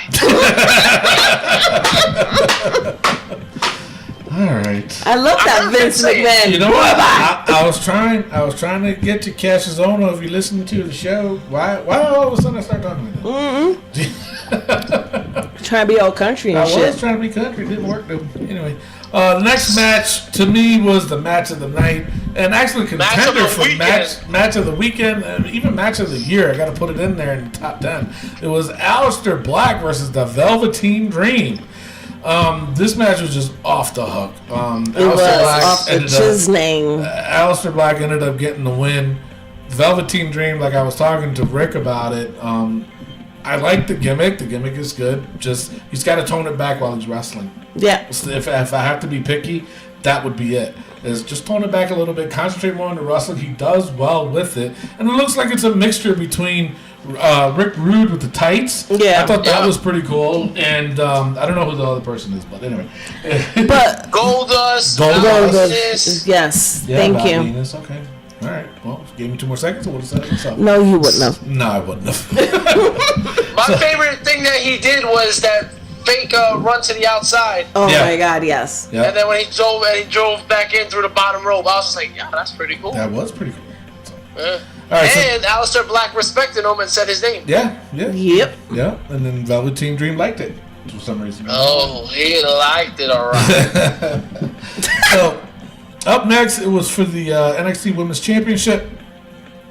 Speaker 5: All right.
Speaker 4: I love that
Speaker 3: heard
Speaker 4: Vince
Speaker 3: Vince say it.
Speaker 4: McMahon.
Speaker 5: You know
Speaker 4: boy,
Speaker 5: what?
Speaker 4: bye.
Speaker 5: I was trying to get to Cassius Ohno. If you listen to the show, why all of a sudden I start talking like that?
Speaker 4: Trying to be old country
Speaker 5: I
Speaker 4: and
Speaker 5: was
Speaker 4: shit.
Speaker 5: trying to be country, didn't work though. Anyway, the next match to me was the match of the night, and actually
Speaker 3: Match of
Speaker 5: contender
Speaker 3: the
Speaker 5: for
Speaker 3: weekend.
Speaker 5: match of the weekend, and even match of the year. I got to put it in there in the top 10. It was Aleister Black versus the Velveteen Dream. This match was just off the hook.
Speaker 4: It was off the chisning.
Speaker 5: Aleister Black ended up getting the win. Velveteen Dream, like I was talking to Rick about it. I like the gimmick. The gimmick is good. Just he's got to tone it back while he's wrestling.
Speaker 4: Yeah.
Speaker 5: If I have to be picky, that would be it. Is just tone it back a little bit. Concentrate more on the wrestling. He does well with it, and it looks like it's a mixture between Rick Rude with the tights.
Speaker 4: Yeah.
Speaker 5: I thought that was pretty cool. And I don't know who the other person is, but anyway.
Speaker 4: But
Speaker 3: Goldust.
Speaker 5: Goldust.
Speaker 4: yes,
Speaker 5: Yeah,
Speaker 4: thank
Speaker 5: Bob
Speaker 4: you.
Speaker 5: Venus, okay. All right. Well, gave me 2 more seconds. I would have said it myself.
Speaker 4: No, you wouldn't have.
Speaker 5: No, I wouldn't have.
Speaker 3: My favorite thing that he did was that fake run to the outside,
Speaker 4: Oh
Speaker 5: Yeah.
Speaker 4: my God, yes.
Speaker 3: and
Speaker 5: Yeah,
Speaker 3: then when he drove back in through the bottom rope, I was just like, yeah, that's pretty cool.
Speaker 5: that was pretty cool. So,
Speaker 3: Yeah.
Speaker 5: all right. So,
Speaker 3: And Aleister Black respected him and said his name.
Speaker 5: yeah.
Speaker 4: Yep.
Speaker 5: And then Velveteen Dream liked it for some reason.
Speaker 3: Oh, he liked it, all right.
Speaker 5: So, up next, it was for the NXT Women's Championship.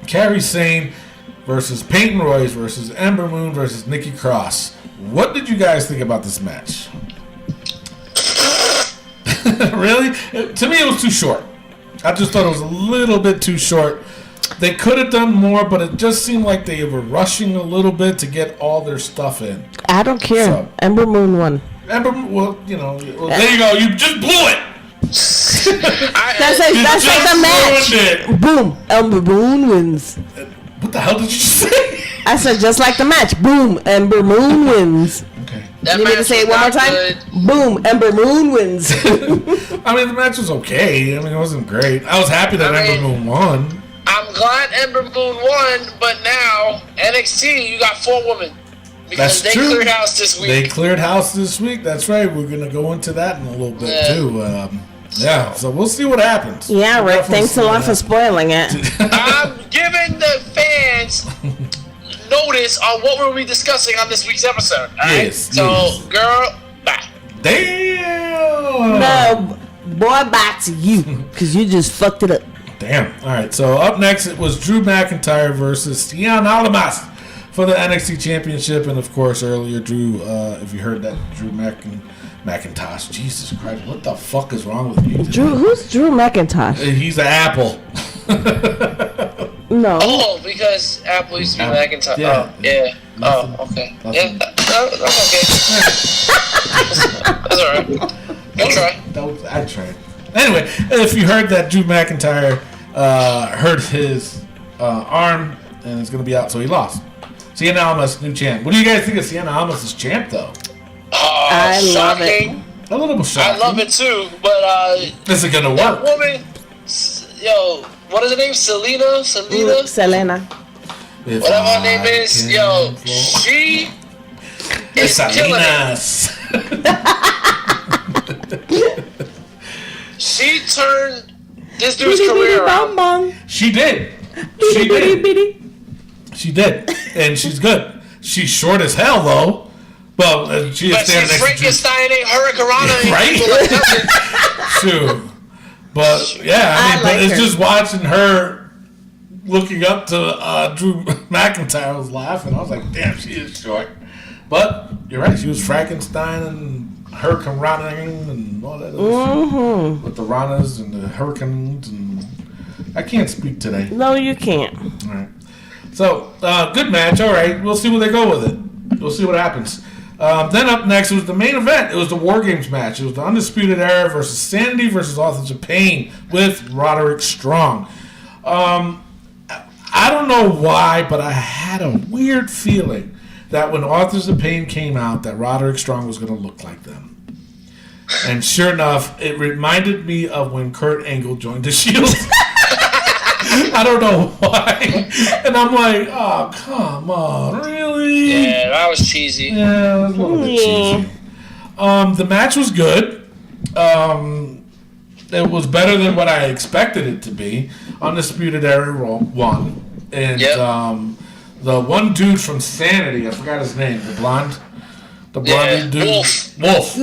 Speaker 5: Kairi Sane versus Peyton Royce versus Ember Moon versus Nikki Cross. What did you guys think about this match? Really? To me, it was too short. I just thought it was a little bit too short. They could have done more, but it just seemed like they were rushing a little bit to get all their stuff in.
Speaker 4: I don't care.
Speaker 5: So-
Speaker 4: Ember Moon won.
Speaker 5: Ember, well, there you go. You just blew it.
Speaker 4: That's like the match.
Speaker 5: Ruined it.
Speaker 4: Boom. Ember Moon wins.
Speaker 5: What the hell did you say?
Speaker 4: I said just like the match. Boom. Ember Moon wins.
Speaker 5: Okay.
Speaker 3: That
Speaker 4: You need to
Speaker 3: match
Speaker 4: say it
Speaker 3: was
Speaker 4: one more
Speaker 3: not
Speaker 4: time?
Speaker 3: good.
Speaker 4: Boom. Ember Moon wins.
Speaker 5: I mean, the match was okay. I mean, it wasn't great. I was happy that
Speaker 3: I mean-
Speaker 5: Ember Moon won.
Speaker 3: I'm glad Ember Moon won, but now NXT, you got 4 women. Because
Speaker 5: That's
Speaker 3: they
Speaker 5: true.
Speaker 3: cleared house this week.
Speaker 5: They cleared house this week. That's right. We're going to go into that in a little bit,
Speaker 3: Yeah.
Speaker 5: too. Yeah, so we'll see what happens.
Speaker 4: Yeah,
Speaker 5: We'll
Speaker 4: Rick.
Speaker 5: definitely
Speaker 4: Thanks
Speaker 5: see
Speaker 4: a
Speaker 5: what
Speaker 4: lot for
Speaker 5: happens.
Speaker 4: spoiling it.
Speaker 3: I'm giving the fans notice on what we'll be discussing on this week's episode. All right?
Speaker 5: Yes,
Speaker 3: So,
Speaker 5: yes.
Speaker 3: girl, bye.
Speaker 5: Damn.
Speaker 4: No, boy, back to you, because you just fucked it up.
Speaker 5: Damn. All right. So up next, it was Drew McIntyre versus Cien Almas for the NXT Championship, and of course, earlier, Drew. If you heard that, Drew McIntosh. Jesus Christ, what the fuck is wrong with me?
Speaker 4: Who's Drew McIntosh?
Speaker 5: He's an apple.
Speaker 4: No.
Speaker 3: Oh, because Apple used to be Macintosh.
Speaker 5: Yeah.
Speaker 3: Oh, yeah.
Speaker 5: Nothing.
Speaker 3: Oh, okay.
Speaker 5: Nothing.
Speaker 3: Yeah, that's okay. That's alright. Go try.
Speaker 5: I tried. Anyway, if you heard that Drew McIntyre hurt his arm and is going to be out, so he lost. Cien Almas, new champ. What do you guys think of Cien Almas as champ, though?
Speaker 4: I love it.
Speaker 3: Shocking.
Speaker 5: A little bit shocking.
Speaker 3: I love it too, but
Speaker 5: Is it going to
Speaker 3: that
Speaker 5: work?
Speaker 3: woman, yo, what is her name? Selena?
Speaker 4: Selena.
Speaker 5: If
Speaker 3: Whatever her
Speaker 5: I
Speaker 3: name is,
Speaker 5: can
Speaker 3: yo,
Speaker 5: float-
Speaker 3: she is killing it.
Speaker 5: Salinas.
Speaker 3: She turned this dude's
Speaker 4: Bitty bitty
Speaker 3: career
Speaker 4: bong
Speaker 3: around.
Speaker 4: bong.
Speaker 5: She did.
Speaker 4: Bitty
Speaker 5: She
Speaker 4: bitty
Speaker 5: did.
Speaker 4: bitty.
Speaker 5: She did. And she's good. She's short as hell, though. Well, she is
Speaker 3: But
Speaker 5: standing
Speaker 3: she's
Speaker 5: next to Drew.
Speaker 3: Frankenstein, ain't Hurricanrana, ain't
Speaker 5: Right?
Speaker 3: people like nothing.
Speaker 5: True. But yeah, I mean,
Speaker 4: I
Speaker 5: but
Speaker 4: like
Speaker 5: it's
Speaker 4: her.
Speaker 5: just watching her looking up to Drew McIntyre. I was laughing. I was like, damn, she is short. But you're right. She was Frankenstein and Hurricane and all that other shit. With the Ranas and the Hurricanes. And I can't speak today.
Speaker 4: No, you can't.
Speaker 5: All right. So, good match. All right. We'll see where they go with it. We'll see what happens. Then up next was the main event. It was the War Games match. It was the Undisputed Era versus Sanity versus Authors of Pain with Roderick Strong. I don't know why, but I had a weird feeling that when Authors of Pain came out, that Roderick Strong was going to look like them. And sure enough, it reminded me of when Kurt Angle joined the Shield. I don't know why. And I'm like, oh, come on, really?
Speaker 3: Yeah, that was cheesy.
Speaker 5: Yeah, it was a little bit cheesy. The match was good. It was better than what I expected it to be. Undisputed Era won. And
Speaker 3: Yep.
Speaker 5: the one dude from Sanity, I forgot his name, the blonde
Speaker 3: Yeah,
Speaker 5: dude. Wolf.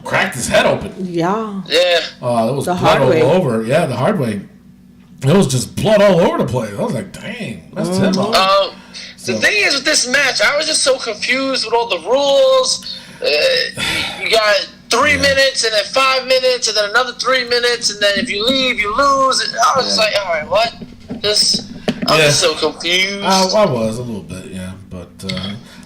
Speaker 5: Cracked his head open.
Speaker 4: Yeah.
Speaker 3: Yeah.
Speaker 5: It was
Speaker 4: The
Speaker 5: blood
Speaker 4: hard
Speaker 5: all
Speaker 4: way.
Speaker 5: over. Yeah, the hard way. It was just blood all over the place. I was like, dang, that's him up.
Speaker 3: The thing is with this match, I was just so confused with all the rules. You got 3 minutes, and then 5 minutes, and then another 3 minutes, and then if you leave, you lose. And I was just like, all right, what? I'm just so confused.
Speaker 5: I was a little bit, yeah, but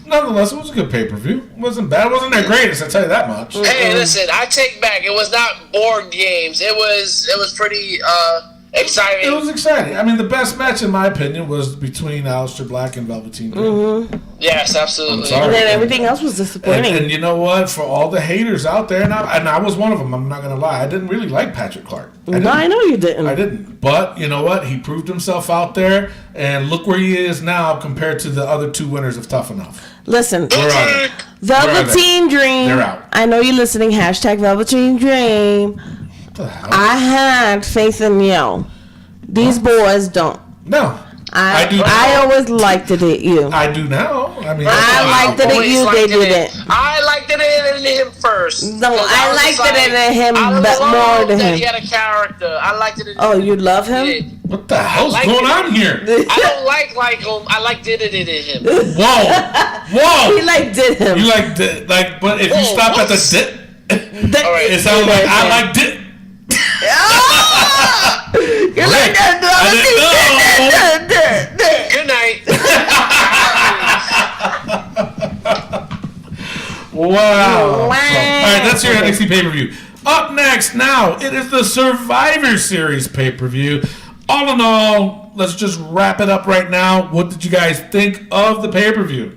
Speaker 5: nonetheless, it was a good pay-per-view. It wasn't bad. It wasn't that greatest, I tell you that much.
Speaker 3: Hey, listen, I take back. It was not board games. It was pretty exciting.
Speaker 5: It was exciting. I mean, the best match, in my opinion, was between Aleister Black and Velveteen Dream.
Speaker 3: Yes, absolutely.
Speaker 5: I'm sorry.
Speaker 4: And then everything else was disappointing.
Speaker 5: And you know what? For all the haters out there, and I was one of them, I'm not going to lie, I didn't really like Patrick Clark.
Speaker 4: No, I know you didn't.
Speaker 5: I didn't. But you know what? He proved himself out there, and look where he is now compared to the other two winners of Tough Enough.
Speaker 4: Listen,
Speaker 5: Where are they?
Speaker 4: Velveteen Dream.
Speaker 5: They're out.
Speaker 4: I know you're listening. Hashtag Velveteen Dream.
Speaker 5: What the hell?
Speaker 4: I had faith in you. These boys don't.
Speaker 5: No. I do.
Speaker 4: I always liked it at you.
Speaker 5: I do now. I mean,
Speaker 4: I liked it at
Speaker 3: Always
Speaker 4: you. They
Speaker 3: liked it
Speaker 4: didn't.
Speaker 3: I liked it in him first.
Speaker 4: No,
Speaker 3: 'Cause
Speaker 4: I
Speaker 3: was
Speaker 4: liked
Speaker 3: just
Speaker 4: it in him,
Speaker 3: I
Speaker 4: but more
Speaker 3: loved
Speaker 4: than
Speaker 3: that
Speaker 4: him.
Speaker 3: He had a character. I liked it in
Speaker 4: Oh, you love him?
Speaker 5: what the hell's
Speaker 3: like
Speaker 5: going
Speaker 3: it.
Speaker 5: on here?
Speaker 3: I don't like him. I liked it in him.
Speaker 5: Whoa. Whoa.
Speaker 4: He did him.
Speaker 5: You like, but if you
Speaker 3: Whoa,
Speaker 5: stop at the
Speaker 3: what?
Speaker 5: dip,
Speaker 3: All right.
Speaker 5: it sounds like I like dip.
Speaker 4: You're like
Speaker 5: I didn't know.
Speaker 4: that.
Speaker 3: Good night.
Speaker 5: Wow. All
Speaker 4: Wow.
Speaker 5: right, that's your NXT pay-per-view. Up next, now, it is the Survivor Series pay-per-view. All in all, let's just wrap it up right now. What did you guys think of the pay-per-view?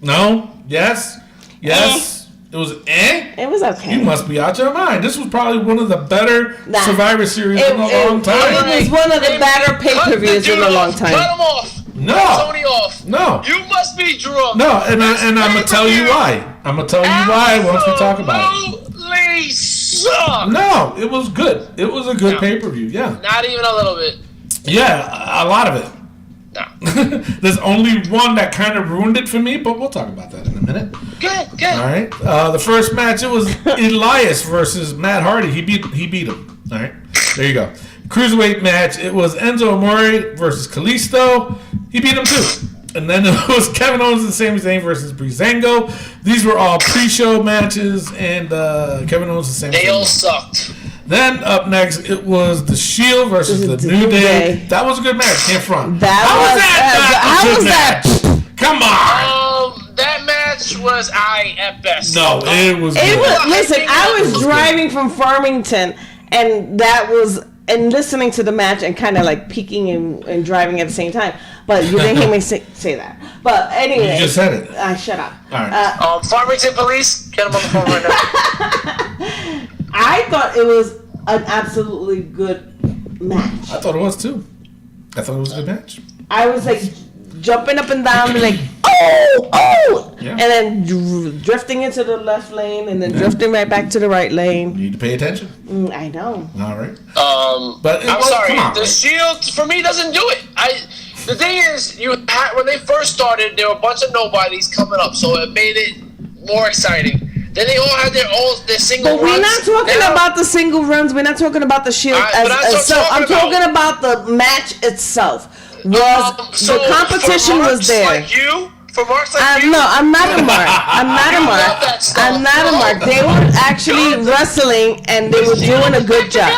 Speaker 5: No? Yes? Yes? It was
Speaker 4: It was okay.
Speaker 5: You must be out your mind. This was probably one of the better
Speaker 4: Nah.
Speaker 5: Survivor Series in a long
Speaker 4: It
Speaker 5: time.
Speaker 4: was one of the better pay-per-views in a long
Speaker 3: Cut
Speaker 4: time.
Speaker 3: him off.
Speaker 5: No.
Speaker 3: Cut Tony off.
Speaker 5: No.
Speaker 3: You must be drunk.
Speaker 5: No, and I'm going to tell you why. I'm going to tell you why once we talk about it.
Speaker 3: Absolutely suck.
Speaker 5: No, it was good. It was a good pay-per-view, yeah.
Speaker 3: Not even a little bit.
Speaker 5: Yeah, a lot of it.
Speaker 3: No.
Speaker 5: There's only one that kind of ruined it for me, but we'll talk about that in a minute.
Speaker 3: Good.
Speaker 5: All right. The first match, it was Elias versus Matt Hardy. He beat him. All right. There you go. Cruiserweight match, it was Enzo Amore versus Kalisto. He beat him too. And then it was Kevin Owens and Sami Zayn versus Breezango. These were all pre-show matches, and Kevin Owens and Sami Zayn.
Speaker 3: They all sucked.
Speaker 5: Then up next, it was The Shield versus The New Day. That was a good match. Can't front. How was that? Come on.
Speaker 3: That match was at best.
Speaker 5: No, it was.
Speaker 4: Listen, I was driving from Farmington, and listening to the match and kind of like peeking and driving at the same time. But you didn't hear me say that. But anyway.
Speaker 5: You just said it.
Speaker 4: Shut up.
Speaker 5: All right.
Speaker 3: Farmington police, get them on the phone right now.
Speaker 4: I thought it was an absolutely good match.
Speaker 5: I thought it was too. I thought it was a good match.
Speaker 4: I was like jumping up and down, like, oh,
Speaker 5: yeah.
Speaker 4: And then drifting into the left lane, and then drifting right back to the right lane.
Speaker 5: You need to pay attention.
Speaker 4: I know.
Speaker 5: All right.
Speaker 3: But I'm sorry. The Shield for me doesn't do it. The thing is, when they first started, there were a bunch of nobodies coming up, so it made it more exciting. Then they all had their single runs.
Speaker 4: But we're not talking about the single runs. We're not talking about the Shield I'm talking about the match itself. The competition was there.
Speaker 3: Like you? For marks like you?
Speaker 4: No, I'm not a mark. I'm not a mark. They were actually wrestling, and they were doing a good job.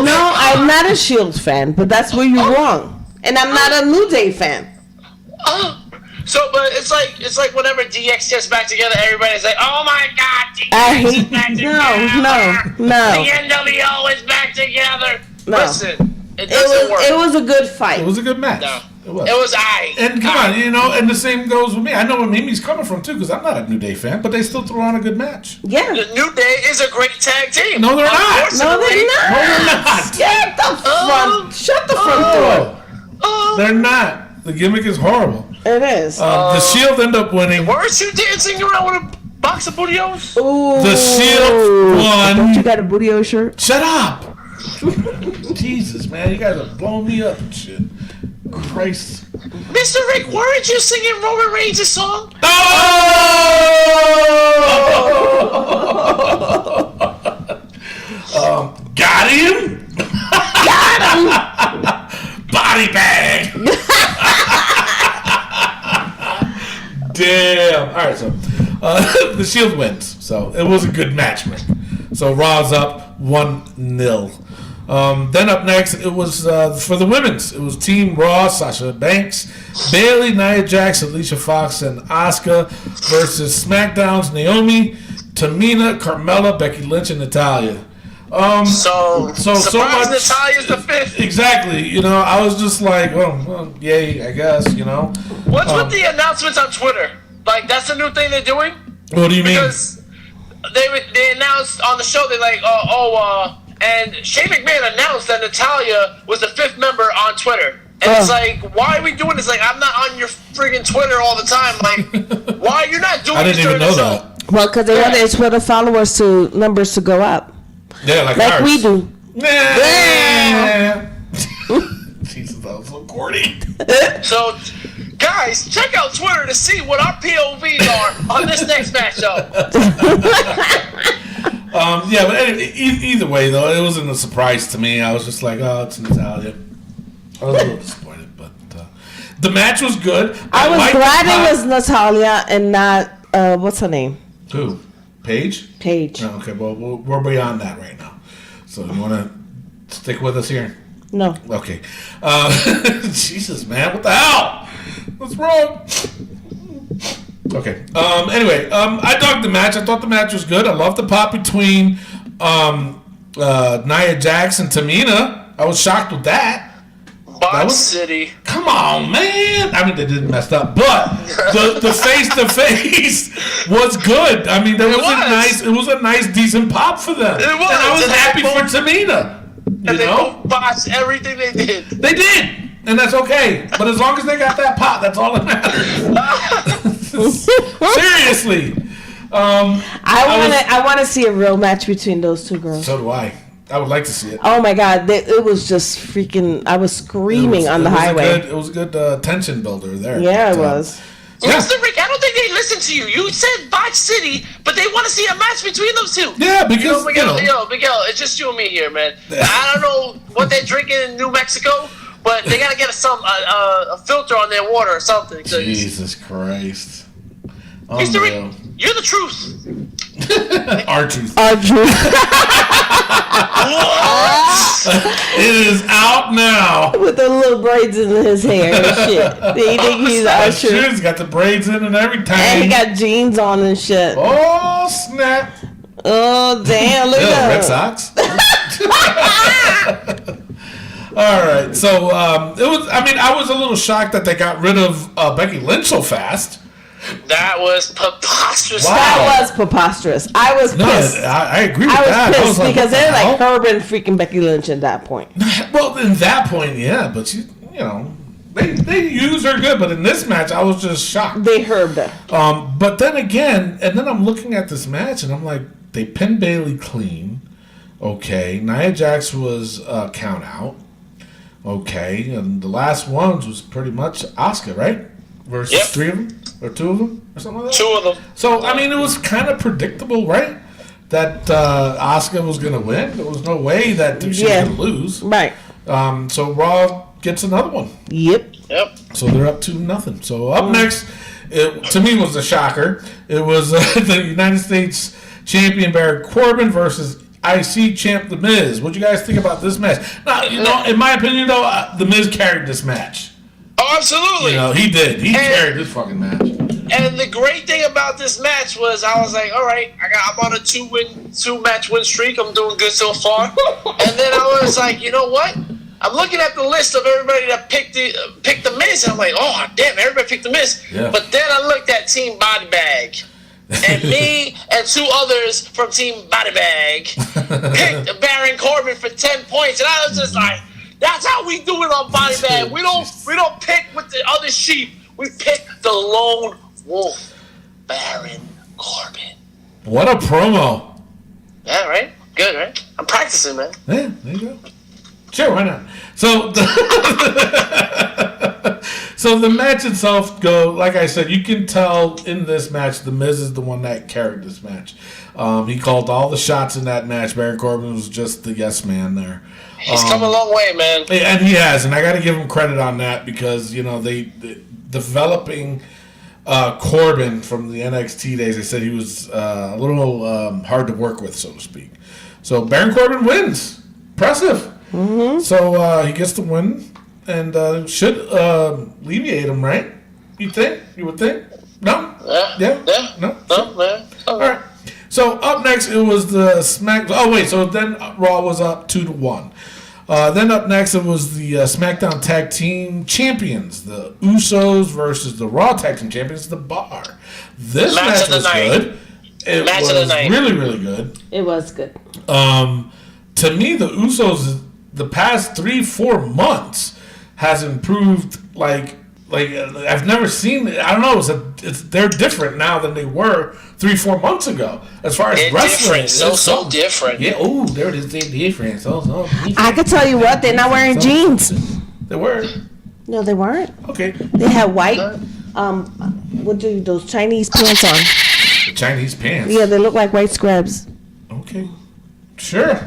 Speaker 4: No, I'm not a Shield fan, but that's where you're wrong. And I'm not a New Day fan.
Speaker 3: But it's like whenever DX gets back together, everybody's like, "Oh my God, DX is back together!"
Speaker 4: No.
Speaker 3: The NWO is back together.
Speaker 4: No.
Speaker 3: Listen, it doesn't work.
Speaker 4: It was a good fight.
Speaker 5: It was a good match.
Speaker 3: No.
Speaker 5: It was.
Speaker 3: And
Speaker 5: come on, and the same goes with me. I know where Mimi's coming from too, because I'm not a New Day fan, but they still threw on a good match.
Speaker 4: Yeah.
Speaker 3: The New Day is a great tag team.
Speaker 5: No, they're not.
Speaker 4: No, they're not. Get the front. Shut the front door.
Speaker 5: They're not. The gimmick is horrible.
Speaker 4: It is.
Speaker 5: The Shield end up winning.
Speaker 3: Weren't you dancing around with a box of bootios?
Speaker 4: Ooh.
Speaker 5: The Shield won.
Speaker 4: Don't you got a bootio shirt?
Speaker 5: Shut up. Jesus, man. You guys are blowing me up and shit. Christ.
Speaker 3: Mr. Rick, weren't you singing Roman Reigns' song?
Speaker 5: Oh! Got him?
Speaker 4: Got him!
Speaker 5: Body bag! Damn. All right, so the Shield wins. So it was a good match, Rick. So Raw's up 1-0. Then up next, it was for the women's. It was Team Raw, Sasha Banks, Bayley, Nia Jax, Alicia Fox, and Asuka versus SmackDown's Naomi, Tamina, Carmella, Becky Lynch, and Natalya. So much.
Speaker 3: Natalia's the fifth.
Speaker 5: Exactly. I was just like, well, yay, I guess.
Speaker 3: What's with the announcements on Twitter? Like, that's the new thing they're doing?
Speaker 5: What do you mean?
Speaker 3: Because they announced on the show, they're like, and Shane McMahon announced that Natalya was the fifth member on Twitter. And it's like, why are we doing this? Like, I'm not on your friggin' Twitter all the time. Like, why you're not doing this?
Speaker 5: I didn't even know that.
Speaker 4: Well, because they want their Twitter followers numbers to go up.
Speaker 5: Yeah, like
Speaker 4: ours.
Speaker 5: we
Speaker 4: do.
Speaker 5: Yeah. Jesus, that was so corny.
Speaker 3: So, guys, check out Twitter to see what our POVs are on this next matchup.
Speaker 5: Yeah, but anyway, either way, though, it wasn't a surprise to me. I was just like, oh, it's Natalya. I was a little disappointed, but the match was good.
Speaker 4: I was glad it was Natalya and not, what's her name?
Speaker 5: Who? Paige? Oh, okay, well, we're beyond that right now. So you want to stick with us here?
Speaker 4: No.
Speaker 5: Okay. Jesus, man, what the hell? What's wrong? Okay. Anyway, I dug the match. I thought the match was good. I loved the pop between Nia Jax and Tamina. I was shocked with that.
Speaker 3: Box City.
Speaker 5: Come on, man. I mean, they didn't mess up, but the face-to-face was good. I mean, it was a nice, decent pop for them.
Speaker 3: It was.
Speaker 5: And I was happy for Tamina.
Speaker 3: And they both botched everything they did.
Speaker 5: They did. And that's okay. But as long as they got that pop, that's all that matters. Seriously.
Speaker 4: I want to see a real match between those two girls.
Speaker 5: So do I. I would like to see it.
Speaker 4: Oh my God, it was just freaking. I was screaming on the highway.
Speaker 5: It was a good tension builder there.
Speaker 4: Yeah, it was.
Speaker 5: Yeah.
Speaker 3: Mr. Rick, I don't think they listened to you. You said Botch City, but they want to see a match between those two.
Speaker 5: Yeah, because
Speaker 3: Miguel, it's just you and me here, man. I don't know what they're drinking in New Mexico, but they gotta get a filter on their water or something.
Speaker 5: Jesus Christ.
Speaker 3: Mr. Rick, you're the truth.
Speaker 5: Our truth.
Speaker 4: Our truth.
Speaker 5: It is out now.
Speaker 4: With the little braids in his hair and shit. They think he's our truth.
Speaker 5: He's got the braids in and everything.
Speaker 4: And he got jeans on and shit.
Speaker 5: Oh, snap.
Speaker 4: Oh, damn. Look at
Speaker 5: Red
Speaker 4: that.
Speaker 5: Sox. All right. So, I was a little shocked that they got rid of Becky Lynch so fast.
Speaker 3: That was preposterous.
Speaker 5: Wow.
Speaker 4: That was preposterous. I was pissed.
Speaker 5: I agree with
Speaker 4: I
Speaker 5: that.
Speaker 4: was pissed because they're like
Speaker 5: her.
Speaker 4: Herb and freaking Becky Lynch at that point.
Speaker 5: Well, in that point, yeah, but they use her good. But in this match, I was just shocked.
Speaker 4: They herbed her.
Speaker 5: But then again, and then I'm looking at this match, and I'm like, they pinned Bayley clean. Okay, Nia Jax was count out. Okay, and the last ones was pretty much Asuka, right? Versus 3 of them. Or 2 of them? Or something like that?
Speaker 3: 2 of them.
Speaker 5: So, it was kind of predictable, right? That Asuka was going to win. There was no way that she was going to lose.
Speaker 4: Right.
Speaker 5: So, Raw gets another one.
Speaker 4: Yep.
Speaker 5: So, they're up 2-0. So, up next, to me, was a shocker. It was the United States champion Baron Corbin versus IC champ The Miz. What do you guys think about this match? Now, in my opinion, though, The Miz carried this match.
Speaker 3: Oh, absolutely.
Speaker 5: He did. He carried this fucking match.
Speaker 3: And the great thing about this match was I was like, all right, I'm on a 2-match win streak. I'm doing good so far. And then I was like, you know what? I'm looking at the list of everybody that picked the Miz, and I'm like, oh damn, everybody picked the Miz.
Speaker 5: Yeah.
Speaker 3: But then I looked at Team Body Bag, and me and 2 others from Team Body Bag picked Baron Corbin for 10 points, and I was just like, that's how we do it on Body Bag. We don't pick with the other sheep. We pick the lone wolf, Baron Corbin.
Speaker 5: What a promo.
Speaker 3: Yeah, right? Good, right? I'm practicing, man.
Speaker 5: Yeah, there you go. Sure, why not? So, so the match itself like I said, you can tell in this match, The Miz is the one that carried this match. He called all the shots in that match. Baron Corbin was just the yes man there.
Speaker 3: He's come a long way, man.
Speaker 5: And he has, and I got to give him credit on that because, they developing Corbin from the NXT days, they said he was a little hard to work with, so to speak. So Baron Corbin wins. Impressive. Mm-hmm. So he gets the win and should alleviate him, right? You think? You would think? No? Yeah? No?
Speaker 3: No, man.
Speaker 5: All right. So up next, it was the Smack. Oh wait, so then Raw was up 2-1. Then up next, it was the SmackDown Tag Team Champions, the Usos versus the Raw Tag Team Champions, the Bar. This match was good. It was really, really good.
Speaker 4: It was good.
Speaker 5: To me, the Usos, the past 3-4 months, has improved like I've never seen. I don't know. They're different now than they were 3-4 months ago. As far as wrestling,
Speaker 3: so different.
Speaker 5: Yeah. Oh, there it is. They're different. So different.
Speaker 4: I can tell you what. They're not wearing jeans.
Speaker 5: They were.
Speaker 4: No, they weren't.
Speaker 5: Okay.
Speaker 4: They had white. What do those Chinese pants on?
Speaker 5: The Chinese pants.
Speaker 4: Yeah, they look like white scrubs.
Speaker 5: Okay. Sure.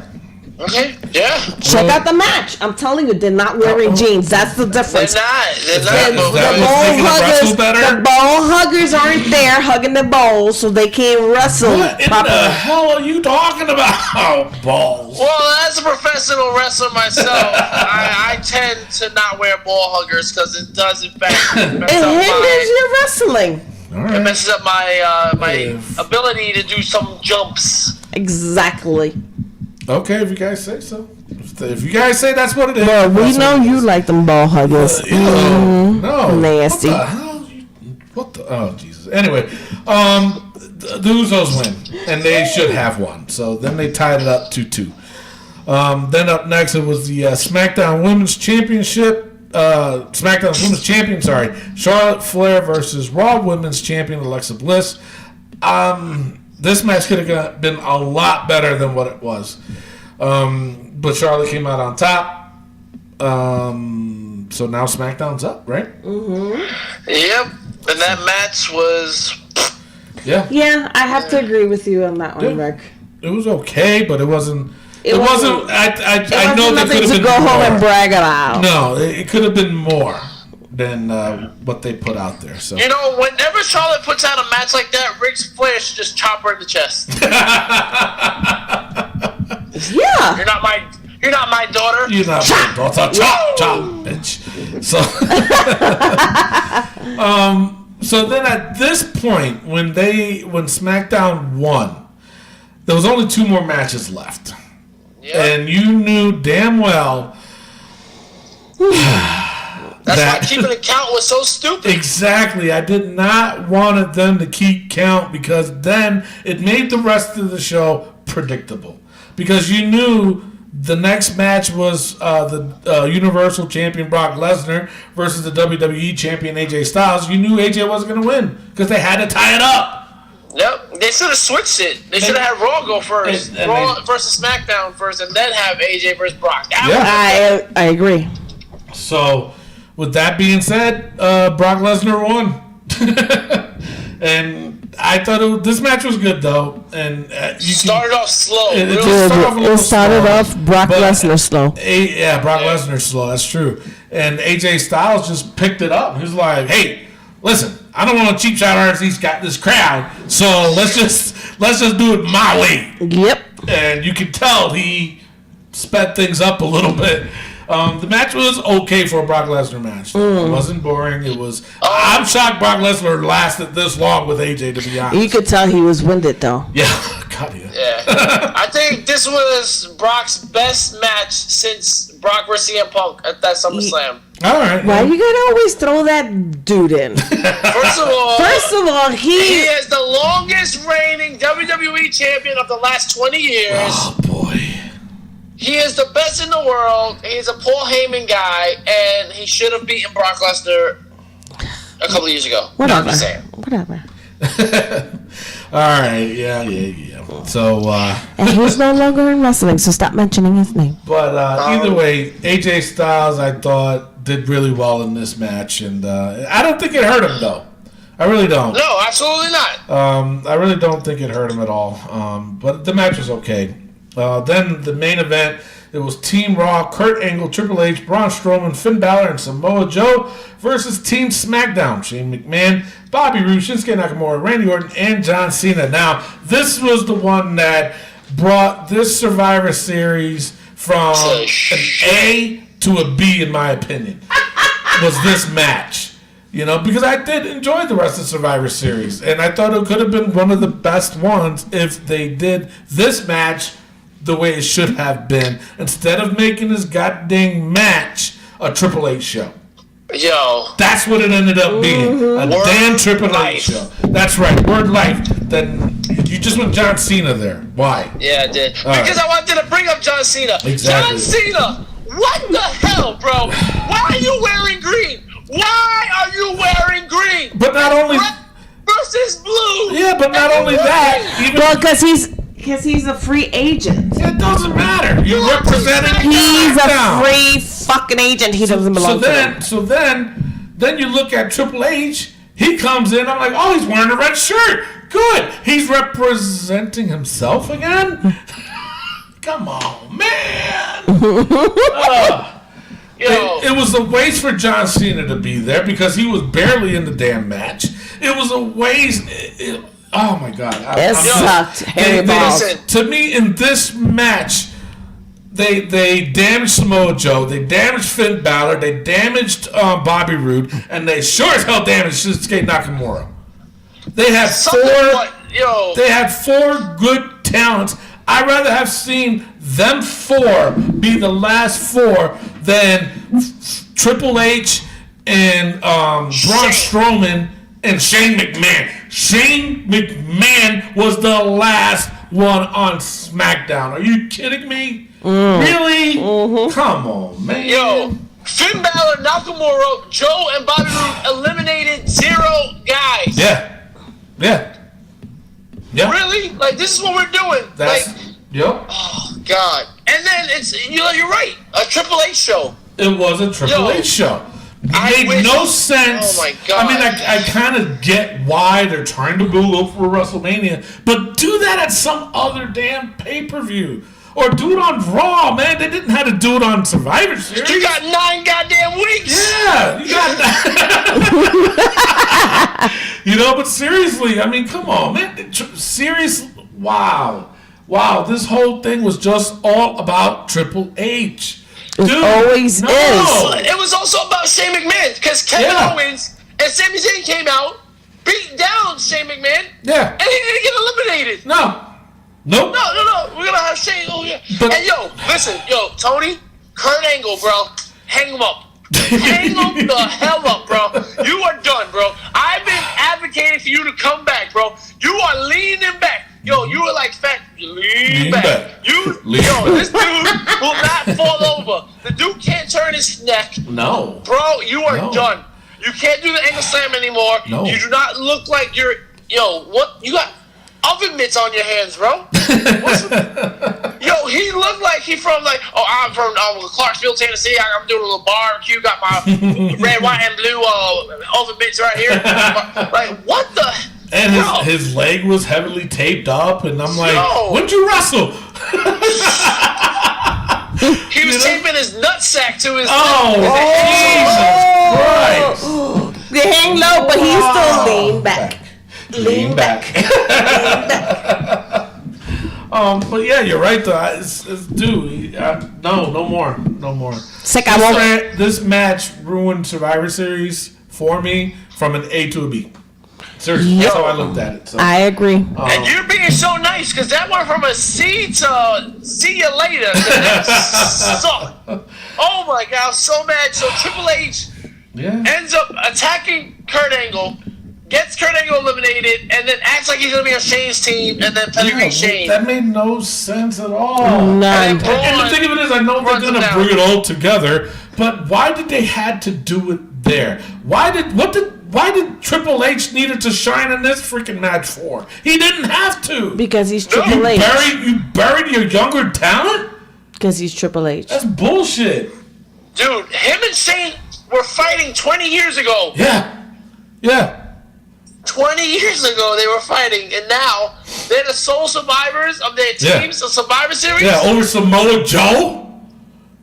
Speaker 3: Okay, yeah.
Speaker 4: Check out the match. I'm telling you, they're not wearing jeans. That's the difference.
Speaker 3: They're not.
Speaker 4: The ball huggers aren't there hugging the balls, so they can't wrestle.
Speaker 5: What in the hell are you talking about? Balls.
Speaker 3: Well, as a professional wrestler myself, I tend to not wear ball huggers because it does, in fact,
Speaker 4: It hinders your wrestling.
Speaker 5: Right.
Speaker 3: It messes up my ability to do some jumps.
Speaker 4: Exactly.
Speaker 5: Okay, if you guys say so. If you guys say that's what it is.
Speaker 4: Well, we know you like them ball huggers.
Speaker 5: No.
Speaker 4: Nasty.
Speaker 5: What the hell? What the? Oh, Jesus. Anyway, the Usos win, and they should have won. So then they tied it up 2-2. Then up next, it was the SmackDown Women's Championship. SmackDown Women's Champion, Charlotte Flair versus Raw Women's Champion Alexa Bliss. This match could have been a lot better than what it was. But Charlotte came out on top. So now SmackDown's up, right?
Speaker 3: Yep. And that match was...
Speaker 5: Yeah.
Speaker 4: Yeah, I have to agree with you on that one, Rick.
Speaker 5: It was okay, but it wasn't.
Speaker 4: It wasn't.
Speaker 5: I know there could have
Speaker 4: nothing to
Speaker 5: been
Speaker 4: go
Speaker 5: more.
Speaker 4: home and brag about.
Speaker 5: No, it could have been more than what they put out there. So
Speaker 3: Whenever Charlotte puts out a match like that, Ric Flair should just chop her in the chest.
Speaker 4: Yeah.
Speaker 3: You're not my daughter.
Speaker 5: You're not my daughter. Chop, bitch. So, so then at this point, when SmackDown won, there was only 2 more matches left, and you knew damn well.
Speaker 3: That's why keeping the count was so stupid.
Speaker 5: Exactly. I did not want them to keep count because then it made the rest of the show predictable. Because you knew the next match was the Universal Champion Brock Lesnar versus the WWE Champion AJ Styles. You knew AJ wasn't going to win because they had to tie it up.
Speaker 3: Yep. They should have switched it. They should have had Raw go first. Raw versus SmackDown first, and then have AJ versus Brock.
Speaker 4: I agree.
Speaker 5: So, with that being said, Brock Lesnar won. And I thought this match was good, though. And
Speaker 3: started off slow.
Speaker 5: It
Speaker 4: started off Brock Lesnar slow.
Speaker 5: Brock Lesnar slow. That's true. And AJ Styles just picked it up. He was like, "Hey, listen, I don't want to cheap shot RC's got this crowd, so let's just do it my way."
Speaker 4: Yep.
Speaker 5: And you could tell he sped things up a little bit. The match was okay for a Brock Lesnar match. It wasn't boring. It was. I'm shocked Brock Lesnar lasted this long with AJ. To be honest,
Speaker 4: You could tell he was winded though.
Speaker 5: yeah, God, yeah.
Speaker 3: Yeah. I think this was Brock's best match since Brock versus CM Punk at that SummerSlam.
Speaker 5: All right.
Speaker 4: Why you gotta always throw that dude in?
Speaker 3: First of all, he is the longest reigning WWE champion of the last 20 years.
Speaker 5: Oh boy.
Speaker 3: He is the best in the world. He's a Paul Heyman guy, and he should have beaten Brock Lesnar a couple of years ago.
Speaker 4: Whatever.
Speaker 3: I'm just saying.
Speaker 4: Whatever.
Speaker 5: All right. Yeah. So.
Speaker 4: And he's no longer in wrestling, so stop mentioning his name.
Speaker 5: But either way, AJ Styles, I thought, did really well in this match, and I don't think it hurt him though. I really don't.
Speaker 3: No, absolutely not.
Speaker 5: I really don't think it hurt him at all. But the match was okay. Then the main event, it was Team Raw, Kurt Angle, Triple H, Braun Strowman, Finn Balor, and Samoa Joe versus Team SmackDown, Shane McMahon, Bobby Roode, Shinsuke Nakamura, Randy Orton, and John Cena. Now, this was the one that brought this Survivor Series from an A to a B, in my opinion, was this match. Because I did enjoy the rest of Survivor Series, and I thought it could have been one of the best ones if they did this match the way it should have been, instead of making this goddamn match a Triple H show.
Speaker 3: Yo.
Speaker 5: That's what it ended up being. A damn Triple H show. That's right. Word life. Then you just went John Cena there. Why?
Speaker 3: Yeah, I did. Because I wanted to bring up John Cena.
Speaker 5: Exactly.
Speaker 3: John Cena! What the hell, bro? Why are you wearing green? Why are you wearing green?
Speaker 5: But not only...
Speaker 3: Red versus blue.
Speaker 5: Yeah, but not only that.
Speaker 4: Well, because he's a free agent.
Speaker 5: It doesn't matter. You're representing.
Speaker 4: He's a free fucking agent. He doesn't belong to them.
Speaker 5: So then you look at Triple H. He comes in. I'm like, oh, he's wearing a red shirt. Good. He's representing himself again. Come on, man. It was a waste for John Cena to be there because he was barely in the damn match. It was a waste. Oh my God!
Speaker 4: It sucked.
Speaker 5: To me, in this match, they damaged Samoa Joe, they damaged Finn Balor, they damaged Bobby Roode, and they sure as hell damaged Shinsuke Nakamura. They had four good talents. I'd rather have seen them four be the last four than Triple H and Braun Strowman and Shane McMahon. Shane McMahon was the last one on SmackDown. Are you kidding me? Really? Come on, man.
Speaker 3: Yo, Finn Balor, Nakamura, Joe, and Bobby Roode eliminated 0 guys.
Speaker 5: Yeah.
Speaker 3: Really? Like, this is what we're doing.
Speaker 5: Yep.
Speaker 3: Oh, God. you're right. A Triple H show.
Speaker 5: It was a Triple H show. It made no sense.
Speaker 3: Oh my God.
Speaker 5: I mean, I kind of get why they're trying to build up for WrestleMania, but do that at some other damn pay-per-view. Or do it on Raw, man. They didn't have to do it on Survivor Series.
Speaker 3: You got 9 goddamn weeks.
Speaker 5: Yeah, you got that. But seriously, I mean, come on, man. Seriously, wow. This whole thing was just all about Triple H.
Speaker 4: It always is.
Speaker 3: It was also about Shane McMahon because Kevin Owens and Sami Zayn came out, beat down Shane McMahon, and he didn't get eliminated.
Speaker 5: No. Nope.
Speaker 3: No. We're gonna have Shane. Oh yeah. And listen, Tony, Kurt Angle, bro, hang him up. Hang him the hell up, bro. You are done, bro. I've been advocating for you to come back, bro. You are leaning back. You were like fat. Lean back. This dude will not fall over. The dude can't turn his neck.
Speaker 5: No.
Speaker 3: Bro, you are done. You can't do the angle slam anymore.
Speaker 5: No.
Speaker 3: You do not look like you're. What? You got oven mitts on your hands, bro. He looked like I'm from Clarksville, Tennessee. I'm doing a little barbecue. Got my red, white, and blue oven mitts right here. Like, what the?
Speaker 5: And his leg was heavily taped up, and I'm like, when'd you wrestle?
Speaker 3: He was taping his nutsack to his
Speaker 5: Jesus Christ.
Speaker 4: They hang low, but he's still lean back.
Speaker 5: Lean back. But yeah, you're right though. Dude, no more. This match ruined Survivor Series for me from an A to a B. Seriously, that's how I looked at it. So.
Speaker 4: I agree.
Speaker 3: And you're being so nice because that went from a C to see you later. Oh my God, I was so mad. So Triple H ends up attacking Kurt Angle, gets Kurt Angle eliminated, and then acts like he's going to be on Shane's team, and then pedigree Shane.
Speaker 5: That made no sense at all.
Speaker 4: None.
Speaker 5: And the thing of it is, I know they're going to bring it all together, but why did they had to do it there? Why did Triple H needed to shine in this freaking match for? He didn't have to.
Speaker 4: Because he's Triple H.
Speaker 5: You buried your younger talent?
Speaker 4: Because he's Triple H.
Speaker 5: That's bullshit.
Speaker 3: Dude, him and Shane were fighting 20 years ago.
Speaker 5: Yeah.
Speaker 3: 20 years ago they were fighting, and now they're the sole survivors of their teams, the Survivor Series?
Speaker 5: Yeah, over Samoa Joe,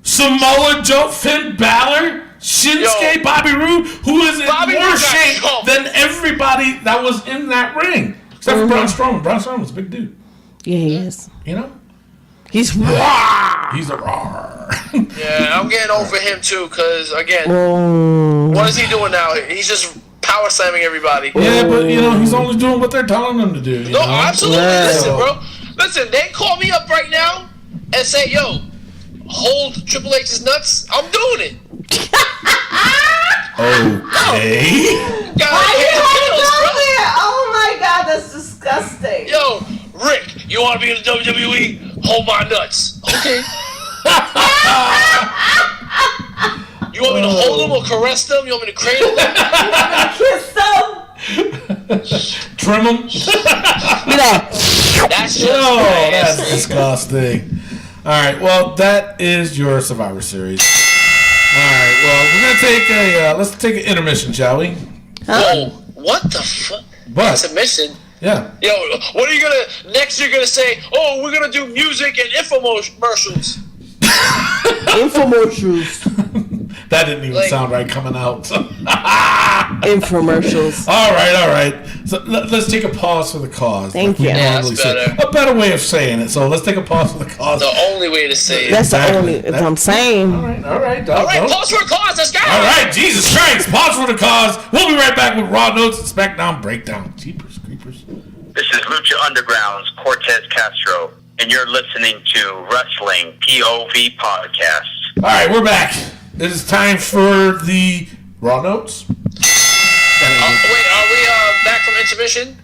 Speaker 5: Finn Balor, Shinsuke, Bobby Roode, who is in more shape than everybody that was in that ring. Except for Braun Strowman. Braun Strowman was a big dude.
Speaker 4: Yeah, he is.
Speaker 5: He's raw. He's a raw.
Speaker 3: Yeah, I'm getting over him too, because, again, what is he doing now? He's just power slamming everybody.
Speaker 5: Yeah, but, he's only doing what they're telling him to do.
Speaker 3: No, absolutely. Listen, bro. Listen, they call me up right now and say, hold Triple H's nuts. I'm doing it.
Speaker 5: Okay.
Speaker 4: Oh my God, that's disgusting.
Speaker 3: Rick, you want to be in the WWE? Hold my nuts. Okay. You want me to hold them or caress them? You want me to cradle them?
Speaker 4: Kiss them.
Speaker 5: Trim them.
Speaker 3: That's just
Speaker 5: that's disgusting. All right, well, that is your Survivor Series. All right, well, we're gonna take let's take an intermission, shall we?
Speaker 3: Whoa, what the fuck?
Speaker 5: What?
Speaker 3: Intermission?
Speaker 5: Yeah.
Speaker 3: What are you gonna next? You're gonna say, "Oh, we're gonna do music and infomercials."
Speaker 4: Infomercials.
Speaker 5: That didn't even sound right coming out.
Speaker 4: Infomercials.
Speaker 5: All right. So let's take a pause for the cause.
Speaker 4: Thank you.
Speaker 3: Yeah, that's better.
Speaker 5: A better way of saying it. So let's take a pause for the cause.
Speaker 3: The only way to say it.
Speaker 4: That's the only. I'm saying.
Speaker 5: All right.
Speaker 3: Pause for the cause. Let's go.
Speaker 5: All right, Jesus Christ. Pause for the cause. We'll be right back with Raw Notes and SmackDown Breakdown. Jeepers creepers.
Speaker 7: This is Lucha Underground's Cortez Castro, and you're listening to Wrestling POV Podcast.
Speaker 5: All right, we're back. It is time for the Raw Notes.
Speaker 3: Wait, are we back from intermission?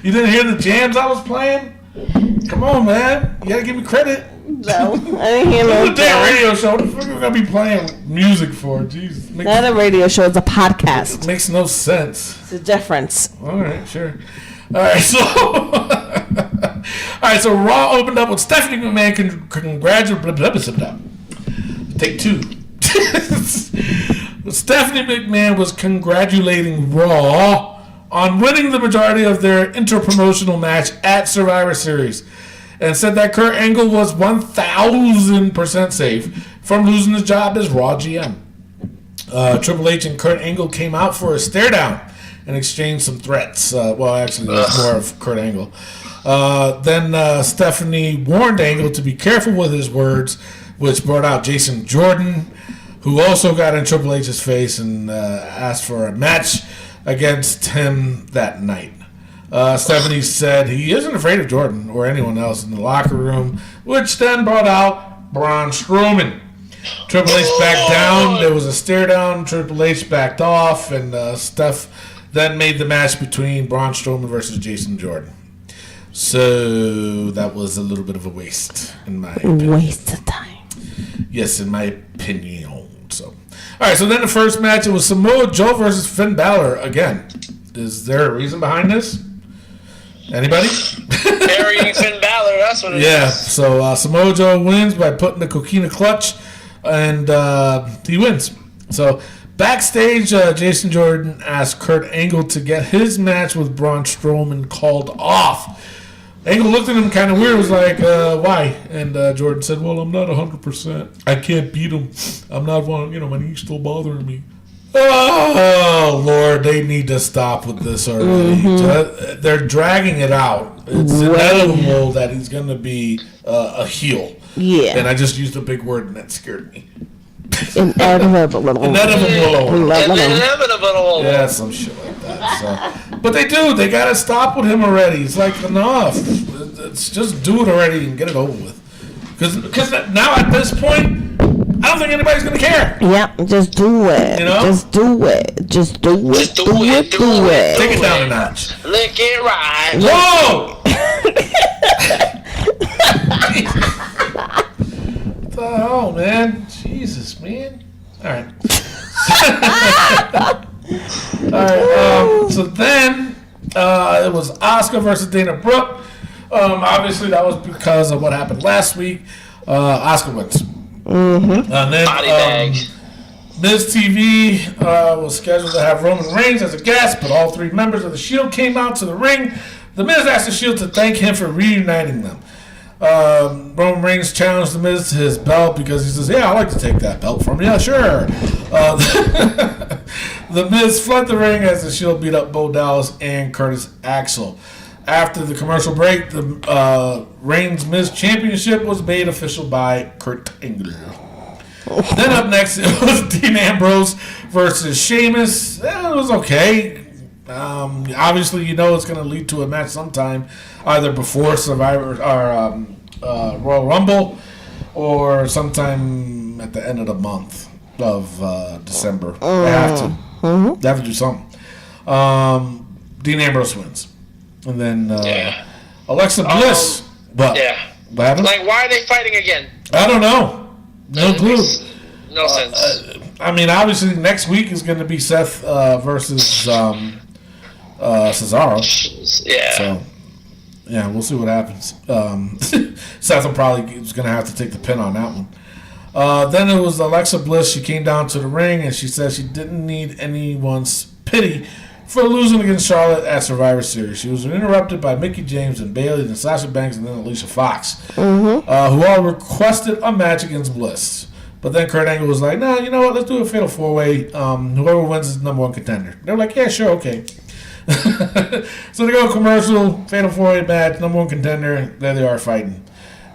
Speaker 5: You didn't hear the jams I was playing? Come on, man. You gotta give me credit.
Speaker 4: No, I didn't hear no.
Speaker 5: It's a damn radio show. What the fuck are we gonna be playing music for? Jesus.
Speaker 4: Not a radio show, it's a podcast.
Speaker 5: It makes no sense.
Speaker 4: It's a difference.
Speaker 5: All right, sure. All right, so. All right, so Raw opened up with Stephanie McMahon Take two. Stephanie McMahon was congratulating Raw on winning the majority of their interpromotional match at Survivor Series, and said that Kurt Angle was 1,000% safe from losing his job as Raw GM. Triple H and Kurt Angle came out for a stare down and exchanged some threats. Well, actually, it was more of Kurt Angle. Then Stephanie warned Angle to be careful with his words, which brought out Jason Jordan, who also got in Triple H's face and asked for a match against him that night. Stephanie said he isn't afraid of Jordan or anyone else in the locker room, which then brought out Braun Strowman. Triple H backed down. There was a stare down. Triple H backed off, and Steph then made the match between Braun Strowman versus Jason Jordan. So that was a little bit of a waste, in my opinion.
Speaker 4: Waste of time.
Speaker 5: Yes, in my opinion. So, all right. So then the first match, it was Samoa Joe versus Finn Balor again. Is there a reason behind this? Anybody?
Speaker 3: Burying Finn Balor, that's what it is.
Speaker 5: Yeah, so Samoa Joe wins by putting the coquina clutch, and he wins. So backstage, Jason Jordan asked Kurt Angle to get his match with Braun Strowman called off. Angle looked at him kind of weird, was like, why? And Jordan said, well, I'm not 100%. I can't beat him. I'm not one, my knee's still bothering me. Oh, Lord, they need to stop with this already. Mm-hmm. They're dragging it out. It's inevitable that he's going to be a heel. Yeah. And I just used a big word, and that scared me.
Speaker 4: Inevitable.
Speaker 3: Inevitable.
Speaker 5: Yeah, some shit like that. So, but they do. They got to stop with him already. It's like, enough. It's just do it already and get it over with. Because now at this point, I don't think anybody's going to care.
Speaker 4: Yeah, just do it. Just do it. Just do it.
Speaker 3: Just do it.
Speaker 5: Take it down a notch.
Speaker 3: Lick it right.
Speaker 5: Whoa! What the hell, man? Jesus, man. All right. So then it was Asuka versus Dana Brooke. Obviously, that was because of what happened last week. Asuka wins. Mm-hmm. And then
Speaker 3: body bag.
Speaker 5: Miz TV was scheduled to have Roman Reigns as a guest, but all three members of the Shield came out to the ring. The Miz asked the Shield to thank him for reuniting them. Roman Reigns challenged the Miz to his belt because he says, yeah, I'd like to take that belt from you. Yeah, sure. The Miz fled the ring as the Shield beat up Bo Dallas and Curtis Axel. After the commercial break, the Reigns-Miz Championship was made official by Kurt Angle. Then up next, it was Dean Ambrose versus Sheamus. It was okay. Obviously, it's going to lead to a match sometime, either before Survivor or Royal Rumble, or sometime at the end of the month of December. They have to. Mm-hmm. They have to do something. Dean Ambrose wins. And then Alexa Bliss. What happened?
Speaker 3: Like, why are they fighting again?
Speaker 5: I don't know. No clue.
Speaker 3: No sense.
Speaker 5: I mean, obviously, next week is going to be Seth versus Cesaro.
Speaker 3: Yeah.
Speaker 5: So, yeah, we'll see what happens. Seth is going to have to take the pin on that one. Then it was Alexa Bliss. She came down to the ring, and she said she didn't need anyone's pity for losing against Charlotte at Survivor Series. She was interrupted by Mickie James and Bayley, then Sasha Banks, and then Alicia Fox, who all requested a match against Bliss. But then Kurt Angle was like, nah, you know what, let's do a fatal four-way. Whoever wins is the number one contender. They were like, yeah, sure, okay. So they go commercial, fatal four-way match, number one contender. There they are fighting.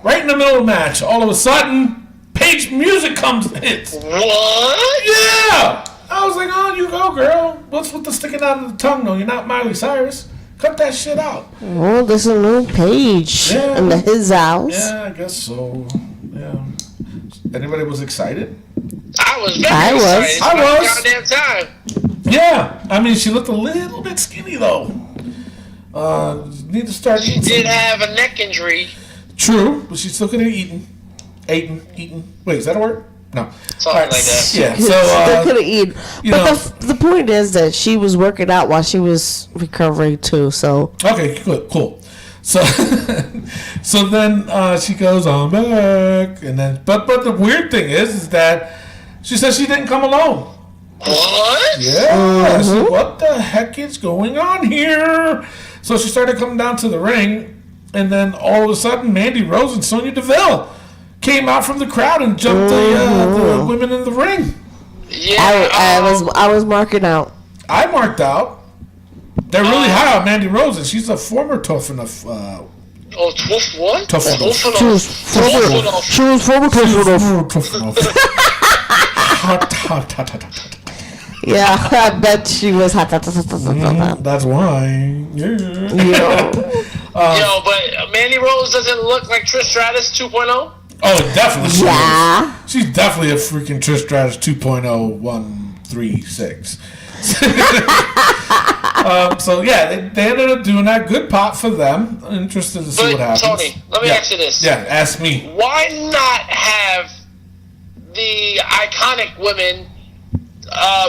Speaker 5: Right in the middle of the match, all of a sudden, Paige music comes and hits.
Speaker 3: What?
Speaker 5: Yeah! I was like, oh, you go, girl. What's with the sticking out of the tongue, though? You're not Miley Cyrus. Cut that shit out.
Speaker 4: Oh, there's a new Page in his house.
Speaker 5: Yeah, I guess so. Yeah. Anybody was excited?
Speaker 3: I was very excited.
Speaker 5: I was.
Speaker 3: Goddamn time.
Speaker 5: Yeah. I mean, she looked a little bit skinny, though. Need to start eating.
Speaker 3: She did have a neck injury.
Speaker 5: True, but she's still going to be eating. Wait, is that a word? No.
Speaker 3: Something like that.
Speaker 5: Yeah, so
Speaker 4: they could have eaten. But the point is that she was working out while she was recovering too. So
Speaker 5: okay, good, cool. So So then she goes on back, and then but the weird thing is that she says she didn't come alone.
Speaker 3: What?
Speaker 5: Yeah. So what the heck is going on here? So she started coming down to the ring, and then all of a sudden, Mandy Rose and Sonya Deville came out from the crowd and jumped the women in the ring.
Speaker 3: Yeah.
Speaker 4: I was marking out.
Speaker 5: I marked out. They're really high on Mandy Rose, and she's a former tough enough.
Speaker 3: What?
Speaker 5: Tough enough.
Speaker 4: She was former tough enough. Yeah, I bet she was hot.
Speaker 5: That's why. Yeah.
Speaker 3: Yo, but Mandy Rose doesn't look like Trish Stratus 2.0?
Speaker 5: Oh, definitely.
Speaker 4: Yeah.
Speaker 5: She's definitely a freaking Trish Stratus 2.0136. So yeah, they ended up doing that. Good pop for them. I'm interested to see what happens.
Speaker 3: Tony, let me ask you this.
Speaker 5: Yeah, ask me.
Speaker 3: Why not have the iconic women,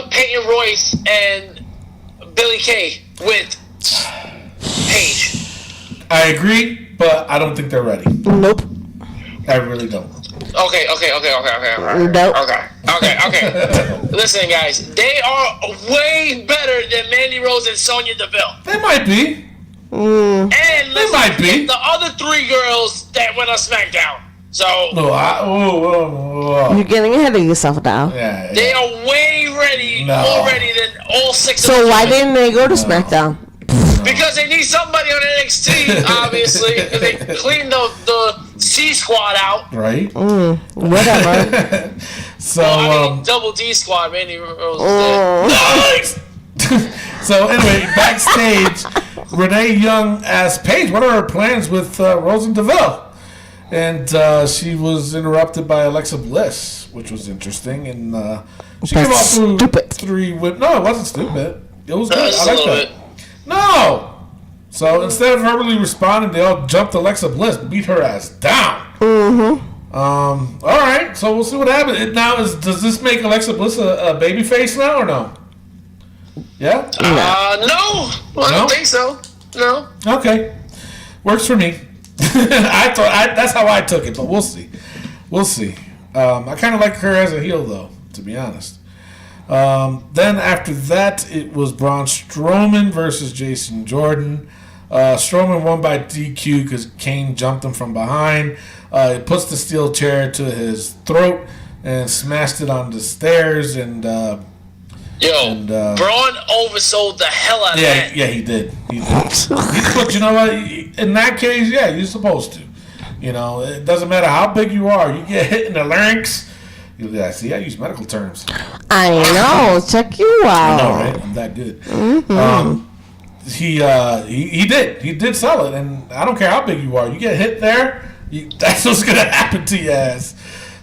Speaker 3: Peyton Royce and Billie Kay with Paige?
Speaker 5: I agree, but I don't think they're ready.
Speaker 4: Nope.
Speaker 5: I really don't.
Speaker 3: Okay.
Speaker 4: Nope.
Speaker 3: Okay. Listen, guys, they are way better than Mandy Rose and Sonya Deville.
Speaker 5: They might be.
Speaker 3: And
Speaker 5: They might be.
Speaker 3: the other three girls that went on SmackDown. So
Speaker 5: No,
Speaker 4: You're getting ahead of yourself now.
Speaker 5: yeah.
Speaker 3: they are way more ready than all six of
Speaker 4: So
Speaker 3: them.
Speaker 4: why didn't they go to SmackDown?
Speaker 3: Because they need somebody on NXT, obviously. Because they cleaned the C squad out.
Speaker 5: Right.
Speaker 4: Whatever.
Speaker 5: So
Speaker 3: Double D squad, Mandy Rose did.
Speaker 5: nice. So anyway, backstage, Renee Young asked Paige, "What are her plans with Rose and DeVille?" And she was interrupted by Alexa Bliss, which was interesting. And she came off through
Speaker 4: stupid.
Speaker 5: three. No, it wasn't stupid. It was good.
Speaker 3: Just
Speaker 5: I
Speaker 3: a
Speaker 5: like
Speaker 3: little
Speaker 5: that.
Speaker 3: bit.
Speaker 5: No. So instead of verbally responding, they all jumped Alexa Bliss, beat her ass down. All right. So we'll see what happens. Does this make Alexa Bliss a baby face now or no? Yeah.
Speaker 3: No. I don't think so. No.
Speaker 5: Okay. Works for me. That's how I took it, but we'll see. I kind of like her as a heel, though, to be honest. Then after that, it was Braun Strowman versus Jason Jordan. Strowman won by DQ because Kane jumped him from behind. He puts the steel chair to his throat and smashed it on the stairs. And
Speaker 3: Braun oversold the hell out of that.
Speaker 5: Yeah, he did. But you know what? In that case, yeah, you're supposed to. You know, it doesn't matter how big you are. You get hit in the larynx. See, I use medical terms.
Speaker 4: I know. Check you
Speaker 5: I
Speaker 4: out.
Speaker 5: know, right? I'm that good. He did sell it, and I don't care how big you are. You get hit there, that's what's gonna happen to your ass.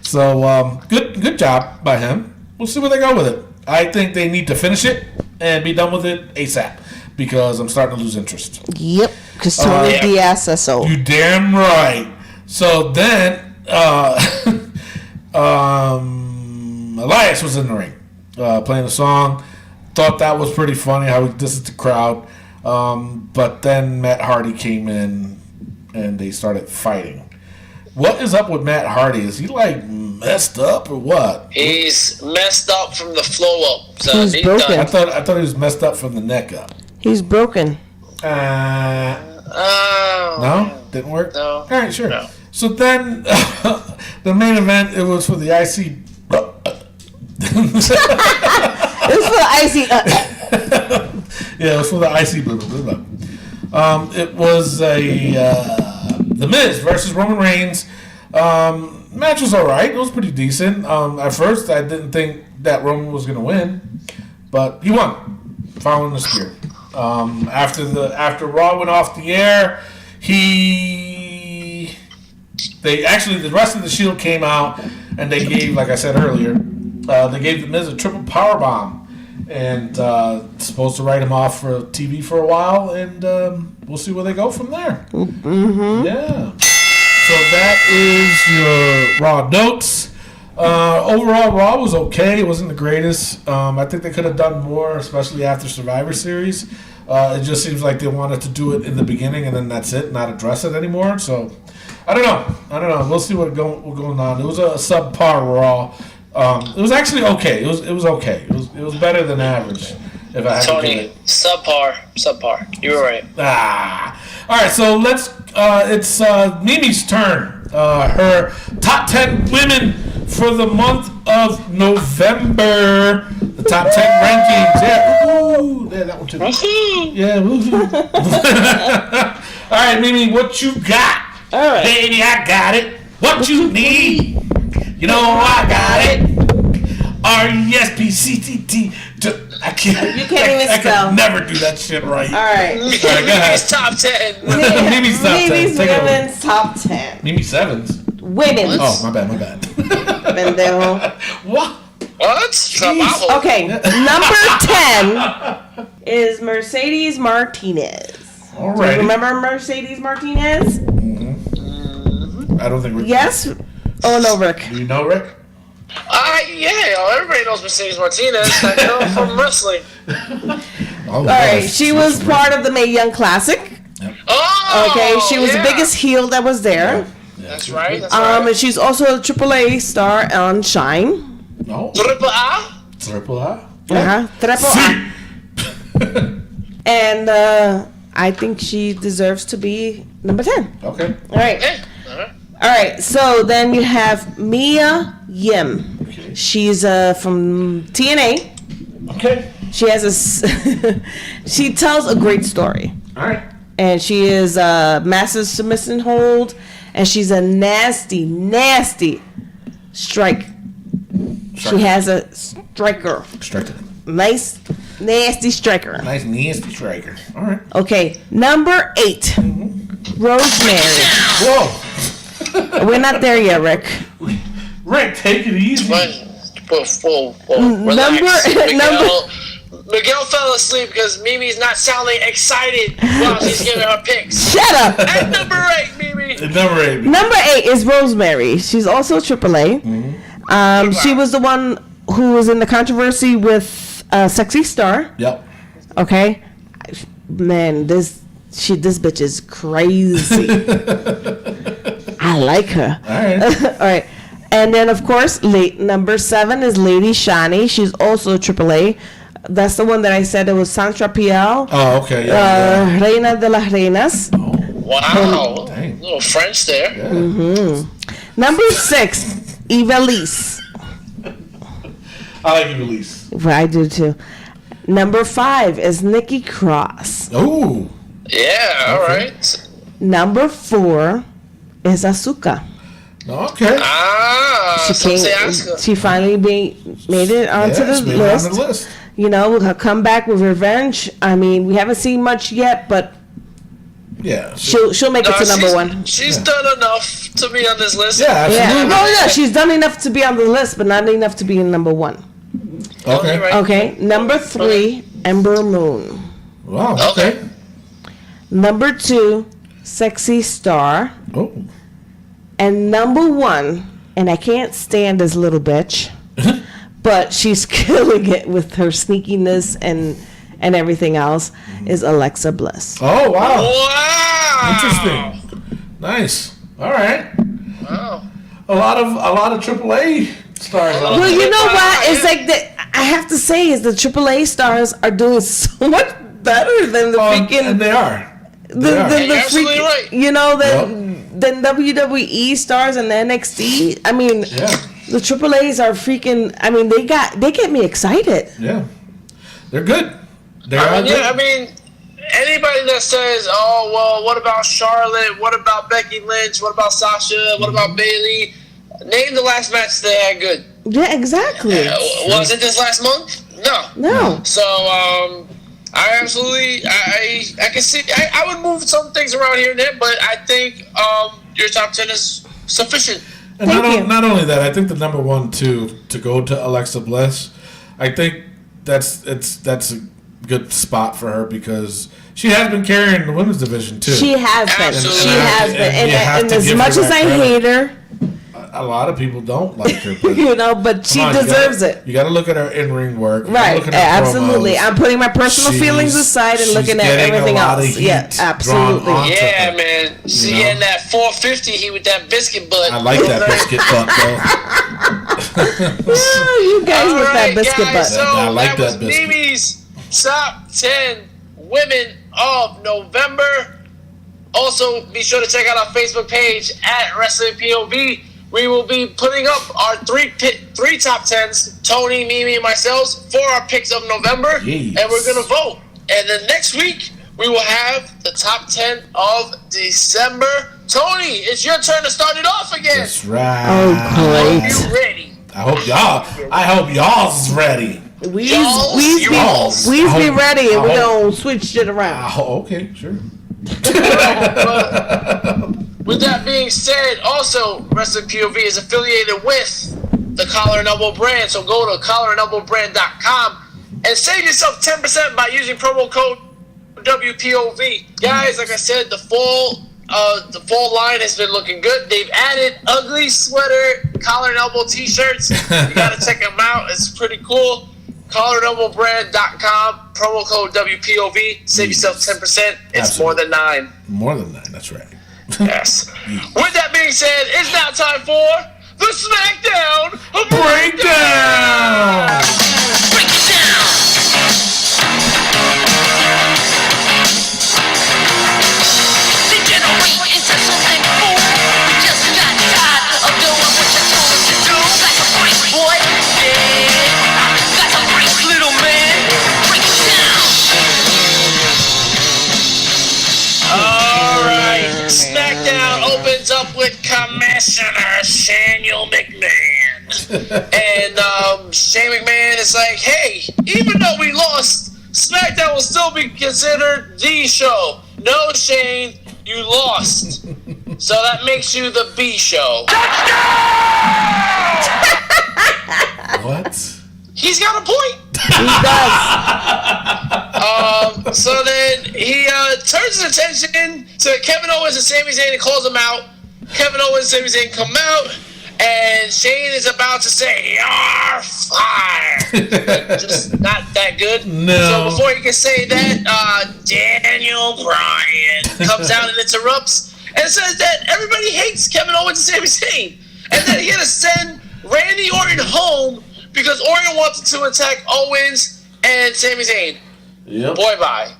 Speaker 5: So good job by him. We'll see where they go with it. I think they need to finish it and be done with it ASAP because I'm starting to lose interest.
Speaker 4: Yep. Because Tony Diaz says so.
Speaker 5: You damn right. So then Elias was in the ring playing a song. Thought that was pretty funny how he dissed the crowd. But then Matt Hardy came in and they started fighting. What is up with Matt Hardy? Is he like messed up or what?
Speaker 3: He's messed up from the flow up. So
Speaker 4: He's broken.
Speaker 5: I thought he was messed up from the neck up.
Speaker 4: He's broken.
Speaker 5: No? Didn't work?
Speaker 3: No.
Speaker 5: All right, sure.
Speaker 3: No.
Speaker 5: So then the main event, it was for the IC.
Speaker 4: It was for the icy.
Speaker 5: Yeah, it was for the IC. Blah, blah, blah, blah. It was The Miz versus Roman Reigns. Match was all right. It was pretty decent. At first, I didn't think that Roman was going to win, but he won, following the spear. After Raw went off the air, the rest of the Shield came out and they gave, like I said earlier, they gave The Miz a triple power bomb. And supposed to write him off for TV for a while, and we'll see where they go from there. Mm-hmm. Yeah. So that is your Raw notes. Overall, Raw was okay. It wasn't the greatest. I think they could have done more, especially after Survivor Series. It just seems like they wanted to do it in the beginning, and then that's it, not address it anymore. So I don't know. We'll see what's going on. It was a subpar Raw. It was actually okay. It was okay. It was better than average. If I had to give
Speaker 3: Tony,
Speaker 5: it.
Speaker 3: subpar. You were right.
Speaker 5: All right, so let's. It's Mimi's turn. Her top 10 women for the month of November. The top 10 rankings. Yeah, woo-hoo. Yeah, that one too. Yeah, woo-hoo. All right, Mimi, what you got?
Speaker 4: All right.
Speaker 5: Baby, I got it. What you need? You know I got it. R-E-S-P-C-T-T. I can't.
Speaker 4: You can't even spell.
Speaker 5: I can never do that shit right.
Speaker 4: All right.
Speaker 5: All right, go ahead.
Speaker 3: Mimi's top 10.
Speaker 5: Mimi's top 10.
Speaker 4: Mimi's
Speaker 5: Take it away.
Speaker 4: women's top 10.
Speaker 5: Mimi Sevens.
Speaker 4: Women's.
Speaker 5: Oh, my bad.
Speaker 4: Pendejo.
Speaker 5: What?
Speaker 3: What? Trabajo.
Speaker 4: Okay, number 10 is Mercedes Martinez.
Speaker 5: All
Speaker 4: Do
Speaker 5: right.
Speaker 4: you remember Mercedes Martinez?
Speaker 5: I don't think we're.
Speaker 4: Yes? Oh, no, Rick.
Speaker 5: Do you know, Rick?
Speaker 3: Yeah, everybody knows Mercedes Martinez. I know from wrestling.
Speaker 5: Oh,
Speaker 4: All right, she was part of the Mae Young Classic.
Speaker 3: Oh,
Speaker 4: Okay, she was
Speaker 3: yeah.
Speaker 4: the biggest heel that was there.
Speaker 3: That's right.
Speaker 4: And she's also a AAA star on Shine.
Speaker 5: No.
Speaker 3: Triple A?
Speaker 5: Triple A.
Speaker 4: Triple A. And I think she deserves to be number 10.
Speaker 5: Okay.
Speaker 4: All right.
Speaker 3: Yeah. All right.
Speaker 4: All right, so then you have Mia Yim.
Speaker 5: Okay.
Speaker 4: She's from TNA.
Speaker 5: Okay.
Speaker 4: She has she tells a great story.
Speaker 5: All right.
Speaker 4: And she is a massive submission hold, and she's a nasty strike. She has a striker.
Speaker 5: Striker.
Speaker 4: Nice, nasty striker.
Speaker 5: Nice nasty striker. All right.
Speaker 4: Okay, number 8. Rosemary.
Speaker 5: Whoa.
Speaker 4: We're not there yet, Rick.
Speaker 5: Rick, take it easy.
Speaker 3: Whoa. Relax.
Speaker 4: Number-
Speaker 3: Miguel fell asleep because Mimi's not sounding excited while she's giving her picks.
Speaker 4: Shut up.
Speaker 3: At number 8, Mimi.
Speaker 5: Number 8.
Speaker 4: Number 8 is Rosemary. She's also AAA. She was the one who was in the controversy with Sexy Star.
Speaker 5: Yep.
Speaker 4: Okay, man, this bitch is crazy. I like her.
Speaker 5: All right.
Speaker 4: All right, and then of course, number 7 is Lady Shani. She's also AAA. That's the one that I said it was Sandra Piel.
Speaker 5: Oh, okay. Yeah.
Speaker 4: Reina de las Reinas.
Speaker 3: Wow.
Speaker 5: Dang.
Speaker 3: A little French there.
Speaker 5: Yeah.
Speaker 4: Number 6, Ivelisse.
Speaker 5: I like you, Elise.
Speaker 4: Well, I do too. Number 5 is Nikki Cross.
Speaker 5: Oh.
Speaker 3: Yeah, all right.
Speaker 4: Number 4 is Asuka.
Speaker 5: Okay.
Speaker 3: Asuka.
Speaker 4: She finally made it onto the
Speaker 5: made it
Speaker 4: list.
Speaker 5: on the list.
Speaker 4: You know, her comeback with Revenge. I mean, we haven't seen much yet, but
Speaker 5: Yeah.
Speaker 4: she'll make it to number 1.
Speaker 3: She's done enough to be on this list.
Speaker 5: Yeah,
Speaker 4: Yeah.
Speaker 5: absolutely.
Speaker 4: No, yeah, she's done enough to be on the list, but not enough to be in number 1.
Speaker 5: Okay.
Speaker 3: Right.
Speaker 4: Okay, number 3, Ember Moon.
Speaker 5: Wow. Okay.
Speaker 4: Number 2, Sexy Star.
Speaker 5: Oh.
Speaker 4: And number 1, and I can't stand this little bitch, but she's killing it with her sneakiness and everything else, is Alexa Bliss.
Speaker 5: Oh, wow.
Speaker 3: Wow.
Speaker 5: Interesting. Nice. All right.
Speaker 3: Wow.
Speaker 5: A lot of AAA stars. on
Speaker 4: Well,
Speaker 5: there.
Speaker 4: you know what? It's like I have to say is the AAA stars are doing so much better than the freaking
Speaker 5: and they are.
Speaker 4: the
Speaker 3: You're absolutely
Speaker 4: freaking
Speaker 3: right.
Speaker 4: you know than WWE stars and the NXT. I mean,
Speaker 5: Yeah.
Speaker 4: the AAAs are freaking. I mean, they get me excited.
Speaker 5: Yeah. They're good. They
Speaker 3: I
Speaker 5: are
Speaker 3: mean,
Speaker 5: good.
Speaker 3: yeah, I mean, anybody that says, "Oh, well, what about Charlotte? What about Becky Lynch? What about Sasha? What about Bayley?" Name the last match they had good.
Speaker 4: Yeah, exactly.
Speaker 3: Was it this last month? No.
Speaker 4: No.
Speaker 3: So, I absolutely, I can see, I would move some things around here and there, but I think your top 10 is sufficient.
Speaker 5: And
Speaker 4: Thank you.
Speaker 5: not only that, I think the number 1 to go to Alexa Bliss, I think that's a good spot for her because she has been carrying the women's division too.
Speaker 4: She has been.
Speaker 3: Absolutely.
Speaker 4: She has been.
Speaker 5: And you have
Speaker 4: And
Speaker 5: to
Speaker 4: as
Speaker 5: give
Speaker 4: much
Speaker 5: her
Speaker 4: as
Speaker 5: that
Speaker 4: I
Speaker 5: credit.
Speaker 4: hate her,
Speaker 5: a lot of people don't like her. But
Speaker 4: You know, but she deserves it.
Speaker 5: You got to look at her in-ring work.
Speaker 4: Right, absolutely. I'm putting my personal feelings aside and looking at everything else. Yeah, absolutely.
Speaker 3: Yeah, man. She getting that 450 he with that biscuit butt.
Speaker 5: I like that biscuit butt, though.
Speaker 4: You guys with that biscuit butt.
Speaker 3: So
Speaker 5: I like that
Speaker 3: was
Speaker 5: biscuit.
Speaker 3: Mimi's top 10 women of November. Also, be sure to check out our Facebook page at Wrestling POV. We will be putting up our three top 10s, Tony, Mimi, and myself, for our picks of November.
Speaker 5: Yes.
Speaker 3: And we're going to vote. And then next week, we will have the top 10 of December. Tony, it's your turn to start it off again.
Speaker 5: That's right.
Speaker 4: Oh, great.
Speaker 3: Are you ready?
Speaker 5: I hope y'all's ready.
Speaker 4: We be ready, and we're going to switch shit around.
Speaker 5: Okay, sure.
Speaker 3: With that being said, also, Wrestling POV is affiliated with the Collar and Elbow brand, so go to collarandelbowbrand.com and save yourself 10% by using promo code WPOV. Guys, like I said, the fall line has been looking good. They've added ugly sweater, collar and elbow t-shirts. You gotta check them out. It's pretty cool. collarandelbowbrand.com, promo code WPOV. Save yourself 10%. It's
Speaker 5: Absolutely.
Speaker 3: more than 9.
Speaker 5: More than 9, that's right.
Speaker 3: Yes. With that being said, it's now time for the SmackDown Breakdown! Break it down! Degenerate into something cool. Just got tired of doing what you told us to do. Like a freak boy, yeah. Like a freak little man. Break it down! Alright, SmackDown opens up with Commissioner Samuel McMahon. And Shane McMahon is like, hey, even though we lost, SmackDown will still be considered the show. No, Shane, you lost. So that makes you the B show.
Speaker 5: What?
Speaker 3: He's got a point.
Speaker 4: He does.
Speaker 3: So then he turns his attention to Kevin Owens and Sami Zayn and calls them out. Kevin Owens and Sami Zayn come out, and Shane is about to say, "You're fired." Just not that good.
Speaker 5: No.
Speaker 3: So before he can say that, Daniel Bryan comes out and interrupts and says that everybody hates Kevin Owens and Sami Zayn, and that he's gonna send Randy Orton home because Orton wanted to attack Owens and Sami Zayn.
Speaker 5: Yep.
Speaker 3: Boy, bye.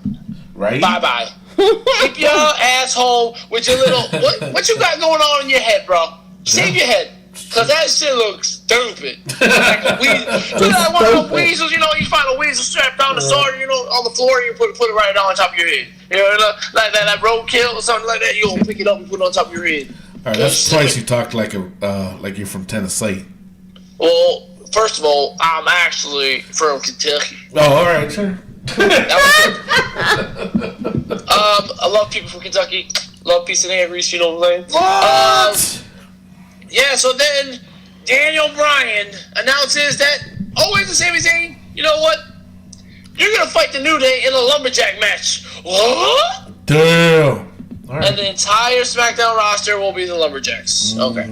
Speaker 5: Right?
Speaker 3: Bye. Keep your ass home with your little... What you got going on in your head, bro? Shave your head. Because that shit looks stupid. Like a weasel. Look like one of those weasels, you know, you find a weasel strapped down the sword, you know, on the floor, and you put it right on top of your head. You know, like that roadkill or something like that, you gonna pick it up and put it on top of your head.
Speaker 5: All right, that's twice you talked like you're from Tennessee.
Speaker 3: Well, first of all, I'm actually from Kentucky.
Speaker 5: Oh, all right, sure.
Speaker 3: I love people from Kentucky. Love peace and air, Reese, you know what I'm saying?
Speaker 5: What?
Speaker 3: Yeah, so then Daniel Bryan announces that Owens and Sami Zayn, you know what? You're going to fight the New Day in a lumberjack match. What?
Speaker 5: Damn. All right.
Speaker 3: And the entire SmackDown roster will be the lumberjacks. Okay.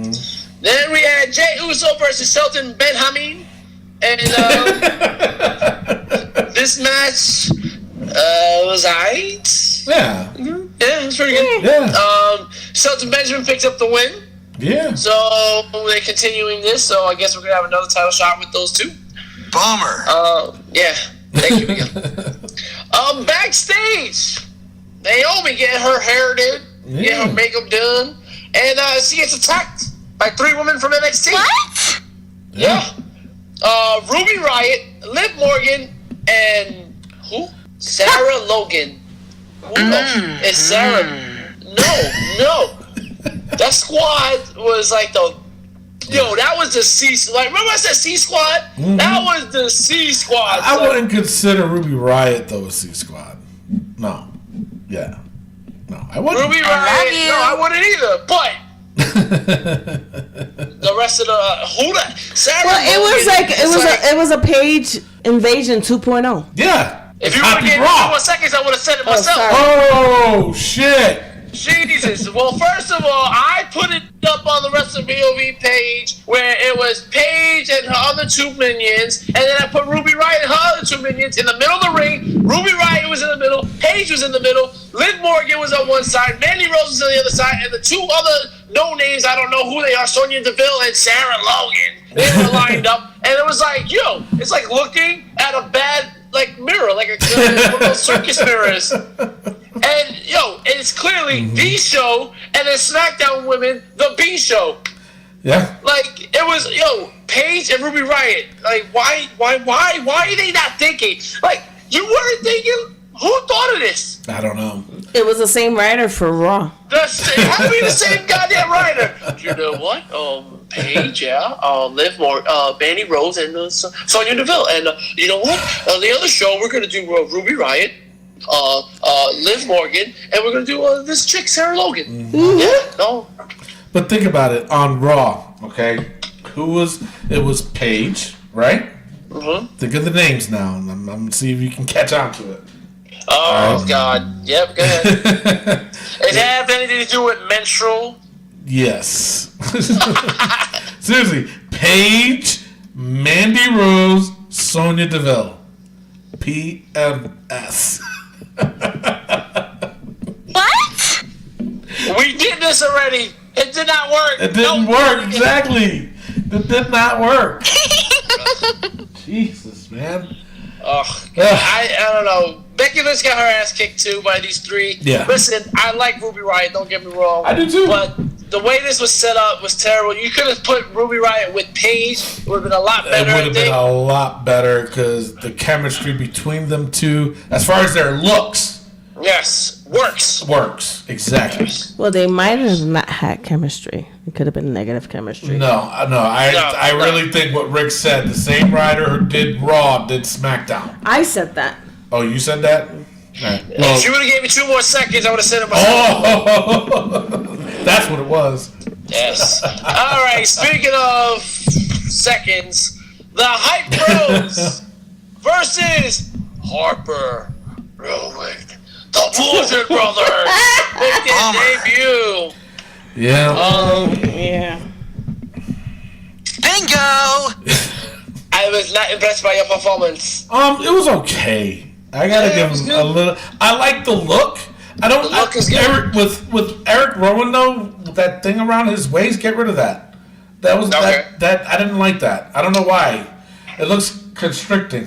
Speaker 3: Then we had Jey Uso versus Shelton Benjamin. And this match was alright.
Speaker 5: Yeah.
Speaker 3: Yeah, it was pretty good.
Speaker 5: Yeah.
Speaker 3: Shelton Benjamin picked up the win.
Speaker 5: Yeah.
Speaker 3: So they're continuing this, so I guess we're gonna have another title shot with those two.
Speaker 6: Bummer.
Speaker 3: Yeah. Thank you, Miguel. Backstage, Naomi get her hair did, get her makeup done, and she gets attacked by 3 women from NXT.
Speaker 8: What?
Speaker 3: Yeah. Ruby Riott, Liv Morgan, and who? Sarah Logan. Who is Sarah? No. That squad was like that was the C. Like, remember I said C squad?
Speaker 5: Mm-hmm.
Speaker 3: That was the C squad.
Speaker 5: I wouldn't consider Ruby Riott though a C squad. No. Yeah. No, I wouldn't.
Speaker 3: Ruby Riott. No, I wouldn't either. But the rest of the Sarah.
Speaker 4: Well, it was a page invasion 2.0.
Speaker 5: Yeah.
Speaker 3: If you would have given me 1 second, I would have said it myself.
Speaker 5: Oh shit.
Speaker 3: Jesus. Well, first of all, I put it up on the Wrestling POV page where it was Paige and her other two minions, and then I put Ruby Riott and her other two minions in the middle of the ring. Ruby Riott was in the middle, Paige was in the middle, Liv Morgan was on one side, Mandy Rose was on the other side, and the two other no names, I don't know who they are, Sonya Deville and Sarah Logan. They were lined up, and it was like, yo, it's like looking at a bad mirror, like one of those circus mirrors. And yo, it's clearly the show, and then SmackDown Women, the B show.
Speaker 5: Yeah.
Speaker 3: Like it was, yo, Paige and Ruby Riott. Like why are they not thinking? Like you weren't thinking. Who thought of this?
Speaker 5: I don't know.
Speaker 4: It was the same writer for Raw.
Speaker 3: It had to be the same goddamn writer. You know what? Paige, Liv Morgan, Mandy Rose, and Sonya Deville. And you know what? On the other show, we're gonna do Ruby Riott, Liv Morgan, and we're gonna do this chick Sarah Logan. Mm-hmm. Yeah, no.
Speaker 5: But think about it on Raw, okay? It was Paige, right? Mm-hmm. Think of the names now, and I'm gonna see if you can catch on to it.
Speaker 3: Oh God! Yep, go ahead. It have anything to do with menstrual?
Speaker 5: Yes. Seriously, Paige, Mandy Rose, Sonya Deville, PMS.
Speaker 8: What?
Speaker 3: We did this already. It did not work.
Speaker 5: It didn't work, exactly. It did not work. Jesus, man.
Speaker 3: Oh, I don't know. Becky Lynch got her ass kicked too by these three.
Speaker 5: Yeah.
Speaker 3: Listen, I like Ruby Riott. Don't get me wrong.
Speaker 5: I do too.
Speaker 3: But the way this was set up was terrible. You could have put Ruby Riott with Paige. It would have been a lot better.
Speaker 5: It would have been a lot better because the chemistry between them two, as far as their looks,
Speaker 3: yes, works
Speaker 5: exactly.
Speaker 4: Well, they might have not had chemistry. It could have been negative chemistry.
Speaker 5: I really think what Rick said. The same writer who did Raw did SmackDown.
Speaker 4: I said that.
Speaker 5: Oh, you said that? Right. Well,
Speaker 3: if you would have gave me 2 more seconds, I would have said it myself.
Speaker 5: Oh, that's what it was.
Speaker 3: Yes. All right. Speaking of seconds, the Hype Bros versus Harper Rowan, the Bullshit Brothers, make their debut.
Speaker 5: Yeah.
Speaker 4: Yeah.
Speaker 8: Bingo!
Speaker 3: I was not impressed by your performance.
Speaker 5: It was okay. I gotta give him a little. I like the look. I don't.
Speaker 3: The look is good.
Speaker 5: Eric, with Eric Rowan though, with that thing around his waist, get rid of that. That was
Speaker 3: Okay.
Speaker 5: that I didn't like that. I don't know why. It looks constricting,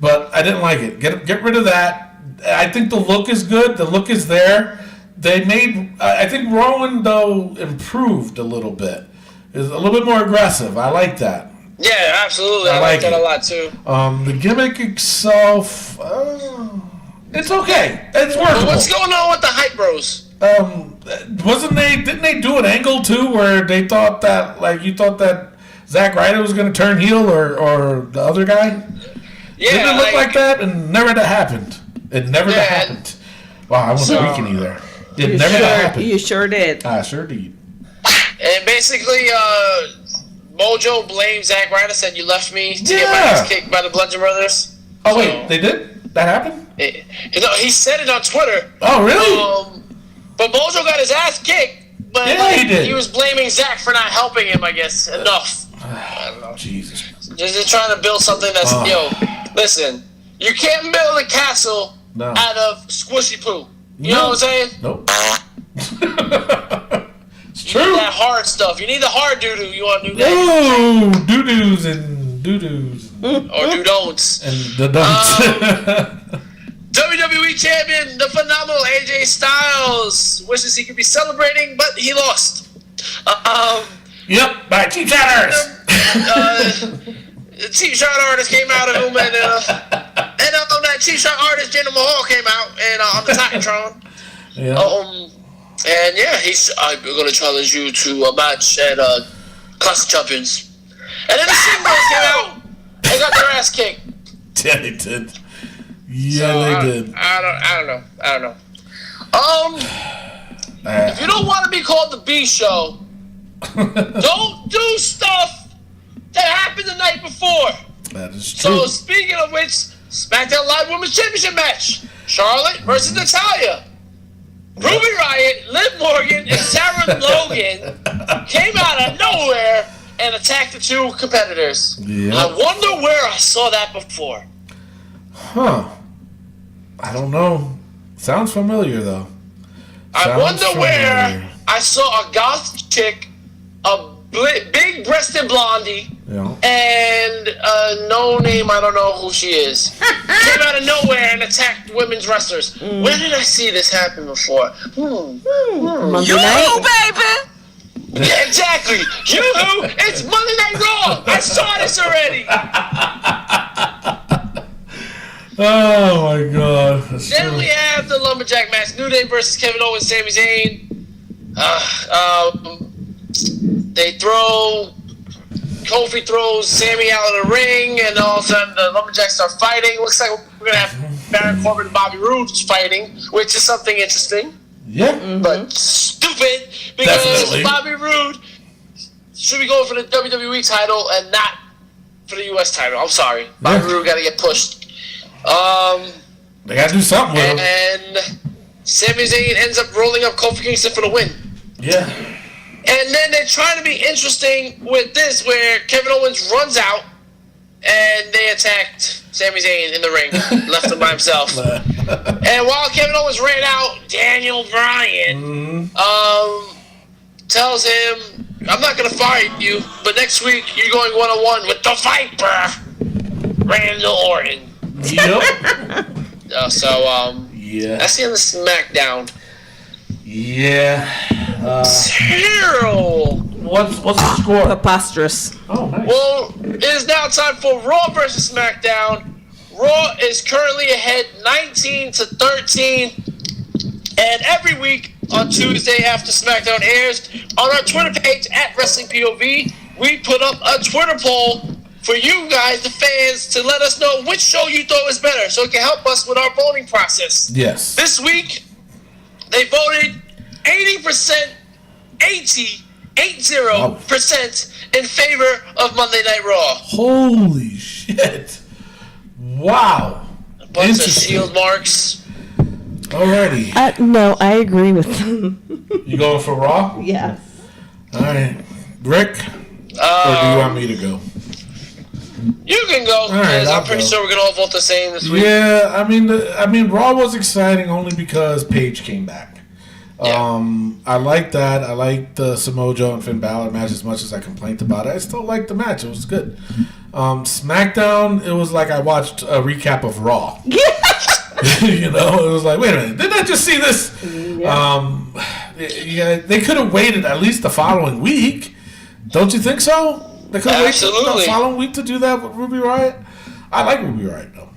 Speaker 5: but I didn't like it. Get rid of that. I think the look is good. The look is there. They made. I think Rowan though improved a little bit. Is a little bit more aggressive. I like that.
Speaker 3: Yeah, absolutely. I like that a lot too.
Speaker 5: The gimmick itself, it's okay. It's workable.
Speaker 3: But what's going on with the Hype Bros?
Speaker 5: Didn't they do an angle too where they thought that, like, you thought that Zack Ryder was going to turn heel or the other guy?
Speaker 3: Yeah,
Speaker 5: Didn't it look like that? And never that happened. It never that happened. Wow, I wasn't weakening there. It never that happened.
Speaker 4: You sure did.
Speaker 5: I sure did.
Speaker 3: And basically, Mojo blamed Zack Ryder, said you left me to get my ass kicked by the Bludgeon Brothers.
Speaker 5: Oh, wait, they did? That happened?
Speaker 3: He said it on Twitter.
Speaker 5: Oh, really?
Speaker 3: But Mojo got his ass kicked, but
Speaker 5: he did.
Speaker 3: He was blaming Zack for not helping him, I guess, enough. I don't know.
Speaker 5: Jesus.
Speaker 3: Just trying to build something that's, listen, you can't build a castle out of squishy poo. You know what I'm saying?
Speaker 5: Nope. It's
Speaker 3: You
Speaker 5: true.
Speaker 3: need that hard stuff. You need the hard doo-doo. You want to do that?
Speaker 5: Oh, doo-doos and doo-doos.
Speaker 3: Or do-don'ts.
Speaker 5: And the don'ts.
Speaker 3: WWE Champion, the phenomenal AJ Styles, wishes he could be celebrating, but he lost.
Speaker 5: Yep, by cheap shot artist.
Speaker 3: The cheap shot artist came out of him, and that cheap shot artist, Jinder Mahal, came out and on the Titantron.
Speaker 5: Yeah.
Speaker 3: And yeah, I'm going to challenge you to a match at Clash of Champions. And then the Sigmas came out and got their ass kicked.
Speaker 5: Yeah, they did. Yeah, they did.
Speaker 3: I don't know. If you don't want to be called the B Show, don't do stuff that happened the night before.
Speaker 5: That is true.
Speaker 3: So speaking of which, SmackDown Live Women's Championship match: Charlotte versus Natalya. Ruby Riott, Liv Morgan, and Sarah Logan came out of nowhere and attacked the two competitors.
Speaker 5: Yep.
Speaker 3: I wonder where I saw that before.
Speaker 5: Huh. I don't know. Sounds familiar, though.
Speaker 3: I wonder where I saw a goth chick, a big-breasted blondie,
Speaker 5: Yeah.
Speaker 3: and a no-name, I don't know who she is, came out of nowhere and attacked women's wrestlers. Where did I see this happen before?
Speaker 4: Monday night?
Speaker 8: baby!
Speaker 3: Yeah, exactly. It's Monday Night Raw. I saw this already.
Speaker 5: Oh my God. That's
Speaker 3: Then
Speaker 5: true.
Speaker 3: we have the lumberjack match: New Day versus Kevin Owens, Sami Zayn. Kofi throws Sammy out of the ring, and all of a sudden the lumberjacks start fighting. Looks like we're gonna have Baron Corbin and Bobby Roode fighting, which is something interesting,
Speaker 5: Yeah.
Speaker 3: but stupid because
Speaker 5: Definitely.
Speaker 3: Bobby Roode should be going for the WWE title and not for the US title. I'm sorry, Bobby Roode got to get pushed.
Speaker 5: They gotta do something with him.
Speaker 3: And Sami Zayn ends up rolling up Kofi Kingston for the win.
Speaker 5: Yeah.
Speaker 3: And then they're trying to be interesting with this, where Kevin Owens runs out, and they attacked Sami Zayn in the ring, left him by himself. And while Kevin Owens ran out, Daniel Bryan tells him, "I'm not going to fire you, but next week you're going one-on-one with the Viper, Randall Orton."
Speaker 5: Yep. Yeah.
Speaker 3: That's the end of SmackDown.
Speaker 5: Yeah.
Speaker 3: Terrible.
Speaker 5: What's the score?
Speaker 4: Preposterous.
Speaker 5: Oh, nice.
Speaker 3: Well, it is now time for Raw versus SmackDown. Raw is currently ahead 19-13. And every week on Tuesday after SmackDown airs, on our Twitter page at WrestlingPOV, we put up a Twitter poll for you guys, the fans, to let us know which show you thought was better, so it can help us with our voting process.
Speaker 5: Yes.
Speaker 3: This week, they voted 80% in favor of Monday Night Raw.
Speaker 5: Holy shit. Wow.
Speaker 3: A bunch of
Speaker 5: Interesting.
Speaker 3: shield marks.
Speaker 5: Alrighty.
Speaker 4: No, I agree with them.
Speaker 5: You going for Raw?
Speaker 4: Yes.
Speaker 5: Alright. Rick? Or do you want me to go?
Speaker 3: You can go,
Speaker 5: right,
Speaker 3: because
Speaker 5: I'll
Speaker 3: I'm pretty
Speaker 5: go.
Speaker 3: sure we're going to all vote the same this week.
Speaker 5: Yeah, I mean, Raw was exciting only because Paige came back.
Speaker 3: Yeah.
Speaker 5: I like that. I like the Samoa Joe and Finn Balor match as much as I complained about it. I still like the match. It was good. SmackDown, it was like I watched a recap of Raw. You know, it was like, wait a minute, didn't I just see this? Yeah, they could have waited at least the following week. Don't you think so? They could have waited the following week to do that with Ruby Riott. I like Ruby Riott though.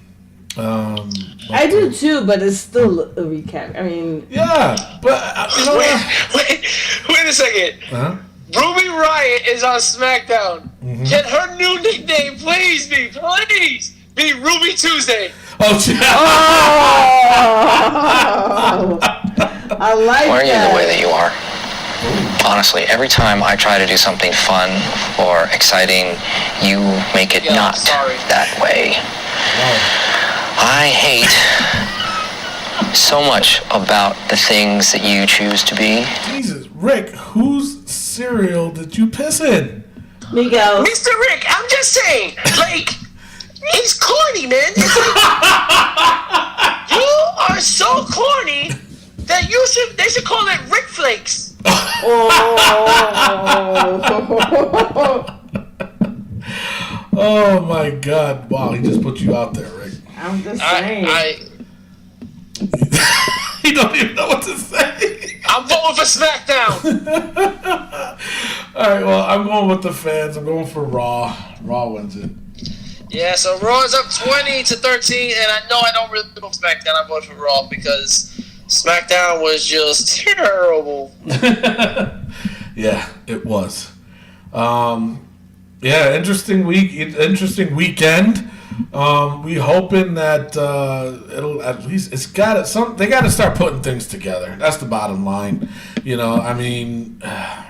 Speaker 4: I do too, but it's still a recap. I mean,
Speaker 5: yeah, but you know
Speaker 3: Wait a second.
Speaker 5: huh?
Speaker 3: Ruby Riott is on SmackDown.
Speaker 5: Mm-hmm.
Speaker 3: Can her new nickname please be Ruby Tuesday?
Speaker 5: Oh, yeah.
Speaker 4: I like
Speaker 9: Why are you
Speaker 4: that.
Speaker 9: the way that you are? Honestly, every time I try to do something fun or exciting, you make it not that way. I hate so much about the things that you choose to be.
Speaker 5: Jesus, Rick, whose cereal did you piss in?
Speaker 4: Miguel.
Speaker 3: Mr. Rick, I'm just saying, like, he's corny, man. It's like, you are so corny that they should call it Rick Flakes.
Speaker 5: Oh my God! Wow, he just put you out there, Rick.
Speaker 4: I'm just saying.
Speaker 5: He don't even know what to say.
Speaker 3: I'm voting for SmackDown.
Speaker 5: All right, well, I'm going with the fans. I'm going for Raw. Raw wins it.
Speaker 3: Yeah, so Raw is up 20-13, and I know I don't really vote for SmackDown. I voted for Raw because SmackDown was just terrible.
Speaker 5: Yeah, it was. Yeah, interesting week, interesting weekend. We hoping that it'll at least they got to start putting things together. That's the bottom line. You know, I mean, I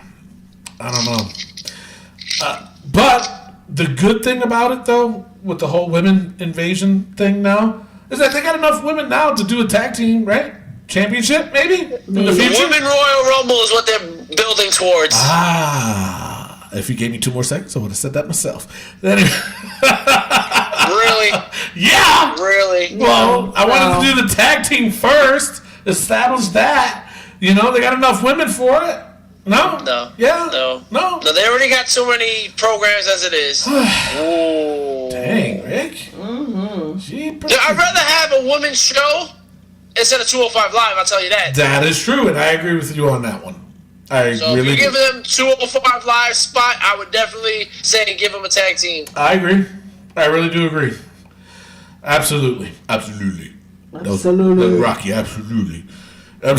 Speaker 5: don't know. But the good thing about it, though, with the whole women invasion thing now, is that they got enough women now to do a tag team, right? championship, maybe in the
Speaker 3: The
Speaker 5: future.
Speaker 3: Women Royal Rumble is what they're building towards.
Speaker 5: If you gave me 2 more seconds, I would have said that myself. Anyway.
Speaker 3: Really?
Speaker 5: Yeah.
Speaker 3: Really?
Speaker 5: Well, I wanted to do the tag team first. Establish that. You know, they got enough women for it. No?
Speaker 3: No.
Speaker 5: Yeah?
Speaker 3: No.
Speaker 5: No?
Speaker 3: No, they already got too many programs as it is. Ooh.
Speaker 5: Dang, Rick.
Speaker 3: I'd rather have a women's show instead of 205 Live, I'll tell you that.
Speaker 5: That is true, and I agree with you on that one. I
Speaker 3: So
Speaker 5: really
Speaker 3: if you
Speaker 5: do.
Speaker 3: give them 205 Live spot, I would definitely say give them a tag team.
Speaker 5: I agree. I really do agree. Absolutely. Absolutely.
Speaker 4: Absolutely.
Speaker 5: That was Rocky, absolutely.
Speaker 3: I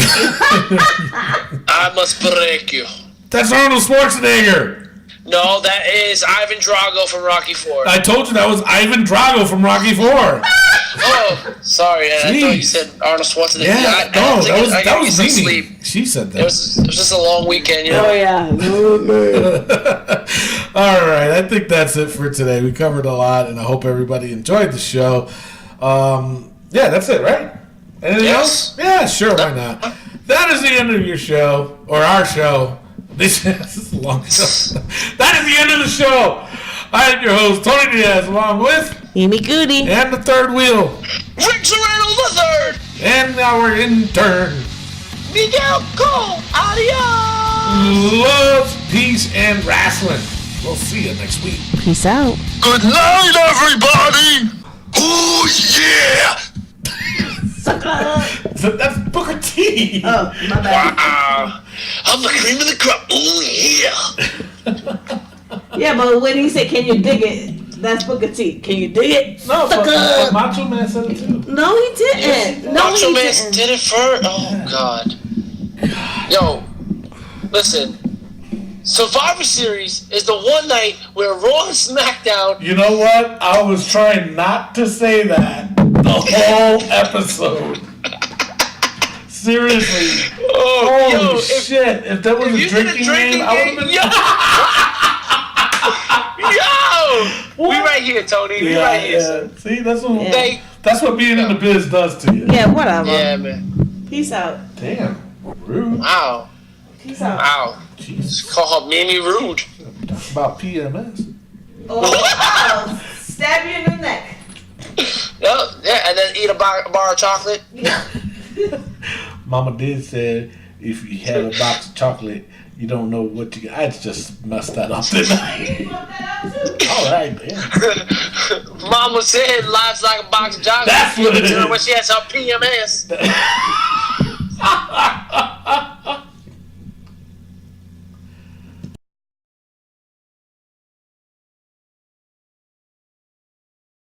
Speaker 3: must break you.
Speaker 5: That's Arnold Schwarzenegger.
Speaker 3: No, that is Ivan Drago from Rocky IV.
Speaker 5: I told you that was Ivan Drago from Rocky IV.
Speaker 3: Oh, sorry. I thought you
Speaker 5: Jeez.
Speaker 3: said Arnold Schwarzenegger.
Speaker 5: Yeah, that was
Speaker 3: some
Speaker 5: Mimi.
Speaker 3: sleep.
Speaker 5: She said
Speaker 3: It
Speaker 5: that.
Speaker 3: was just a long weekend, you know.
Speaker 4: Oh yeah.
Speaker 5: All right, I think that's it for today. We covered a lot, and I hope everybody enjoyed the show. Yeah, that's it, right? Anything else? Yeah, sure, why not? That is the end of your show, or our show. This is a long show. That is the end of the show. I am your host, Tony Diaz, along with
Speaker 4: Amy Goody.
Speaker 5: and the third wheel,
Speaker 3: Rick Serrano III!
Speaker 5: and our intern.
Speaker 3: Miguel Cole! Adios!
Speaker 5: Love, peace, and wrestling. We'll see you next week.
Speaker 4: Peace out.
Speaker 2: Good night, everybody! Oh, yeah!
Speaker 5: That's Booker T.
Speaker 4: Oh, my bad.
Speaker 3: I'm the cream of the crop. Oh, yeah!
Speaker 4: Yeah, but when he said, "Can you dig it?" That's Booker T. Can you dig it?
Speaker 5: No, but Macho Man said it too.
Speaker 4: No, he didn't. No,
Speaker 3: Macho
Speaker 4: he
Speaker 3: Man
Speaker 4: didn't.
Speaker 3: did it first. Oh, God. Yo, listen. Survivor Series is the one night where Raw and SmackDown.
Speaker 5: You know what? I was trying not to say that the whole episode. Seriously.
Speaker 3: Oh,
Speaker 5: Holy
Speaker 3: yo,
Speaker 5: shit. If that was a
Speaker 3: you did
Speaker 5: drinking game, I would have been...
Speaker 3: Yo! We right here, Tony. We right here. son.
Speaker 5: See, that's what,
Speaker 3: They-
Speaker 5: that's what being in the biz does to you.
Speaker 4: Yeah, whatever.
Speaker 3: Yeah, man.
Speaker 4: Peace out.
Speaker 5: Damn. Rude.
Speaker 3: Wow.
Speaker 4: Peace out.
Speaker 3: Wow.
Speaker 5: Jesus.
Speaker 3: Call her Mimi Rude.
Speaker 5: Talk about PMS.
Speaker 4: Oh, wow. Stab you in the neck.
Speaker 3: Yeah, and then eat a bar of chocolate.
Speaker 5: Mama did say if you have a box of chocolate, you don't know what you got. I just messed that up, didn't I? All right, man.
Speaker 3: Mama said life's like a box of chocolate.
Speaker 5: That's what it is.
Speaker 3: When she has her PMS.